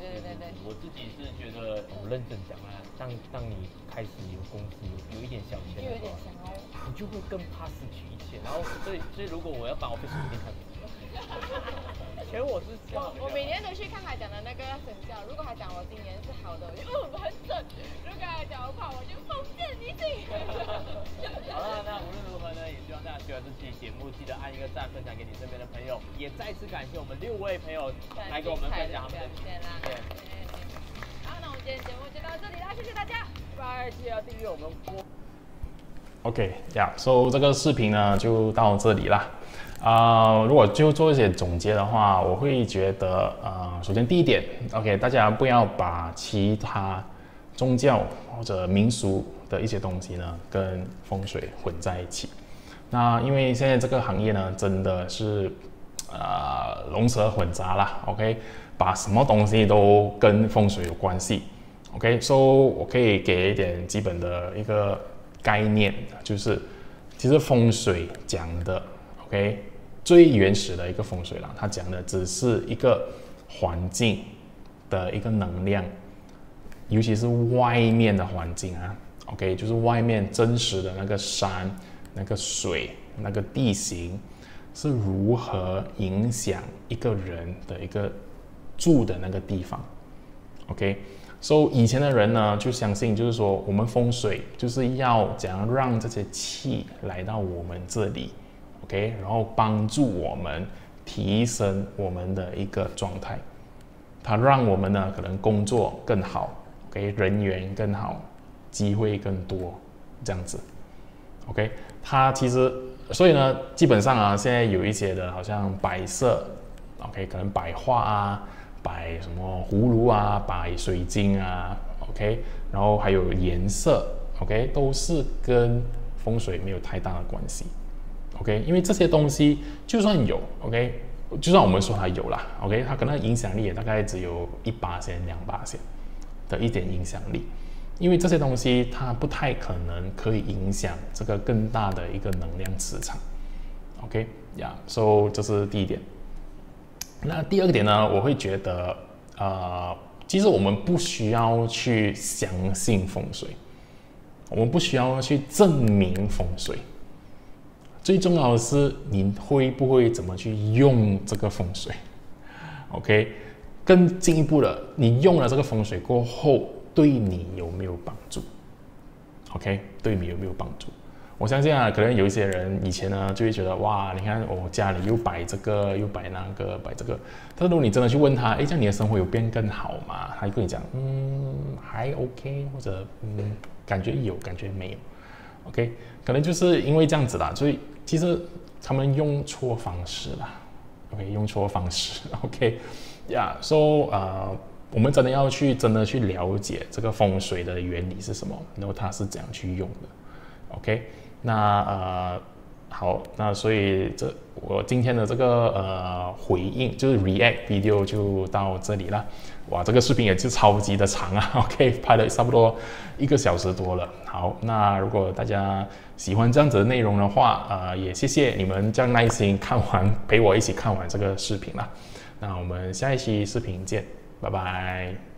我自己是觉得，我认真讲啊，当你开始有公司，有一点小钱，
有一点想要，
你就会更怕失去一切。然后，所以如果我要搬，我会重新看。前我是
我每年都去看他讲的那个生肖，如果他讲我今年是好的，我就很准；如果他讲我不好，我就封建迷信。
好了，那无论如何呢，也希望大家喜欢这期节目，记得按一个赞，分享给你身边的朋友。也再次感谢我们6位朋友来给我们分享他们的
表现啦。对。好，那我们今天节目就到这里啦，谢谢大家，
拜，记得订阅我们
OK 呀，so 这个视频呢就到这里啦。如果就做一些总结的话，我会觉得首先第一点 ，OK， 大家不要把其他宗教或者民俗的一些东西呢跟风水混在一起。那因为现在这个行业呢真的是龙蛇混杂啦 ，OK， 把什么东西都跟风水有关系 ，OK，so 我可以给一点基本的一个概念，就是其实风水讲的 ，OK， 最原始的一个风水啦，它讲的只是一个环境的一个能量，尤其是外面的环境啊 ，OK， 就是外面真实的那个山、那个水、那个地形是如何影响一个人的一个住的那个地方 ，OK。So 以前的人呢，就相信就是说，我们风水就是要怎样让这些气来到我们这里 ，OK， 然后帮助我们提升我们的一个状态，它让我们呢可能工作更好 ，OK， 人缘更好，机会更多，这样子 ，OK， 它其实所以呢，基本上啊，现在有一些的好像摆设 ，OK， 可能摆画啊。摆什么葫芦啊，摆水晶啊 ，OK， 然后还有颜色 ，OK， 都是跟风水没有太大的关系 ，OK， 因为这些东西就算有 ，OK， 就算我们说它有啦 ，OK， 它可能影响力也大概只有1%、2%的一点影响力，因为这些东西它不太可能可以影响这个更大的一个能量磁场 ，OK， 呀、so 这是第一点。那第二个点呢，我会觉得，其实我们不需要去相信风水，我们不需要去证明风水，最重要的是你会不会怎么去用这个风水 ，OK？ 更进一步的，你用了这个风水过后，对你有没有帮助 ？OK？ 对你有没有帮助？我相信啊，可能有一些人以前呢就会觉得哇，你看我家里又摆这个，又摆那个，摆这个。但是如果你真的去问他，哎，这样你的生活有变更好吗？他就跟你讲，还 OK， 或者感觉有，感觉没有。OK， 可能就是因为这样子啦，所以其实他们用错方式啦。OK， 用错方式。OK， 呀、so 我们真的要去了解这个风水的原理是什么，然后它是怎样去用的。OK。那好，那所以我今天的这个回应就是 react video 就到这里了。哇，这个视频也是超级的长啊 ，OK， 拍了差不多1个小时多了。好，那如果大家喜欢这样子的内容的话，也谢谢你们这样耐心看完，陪我一起看完这个视频啦。那我们下一期视频见，拜拜。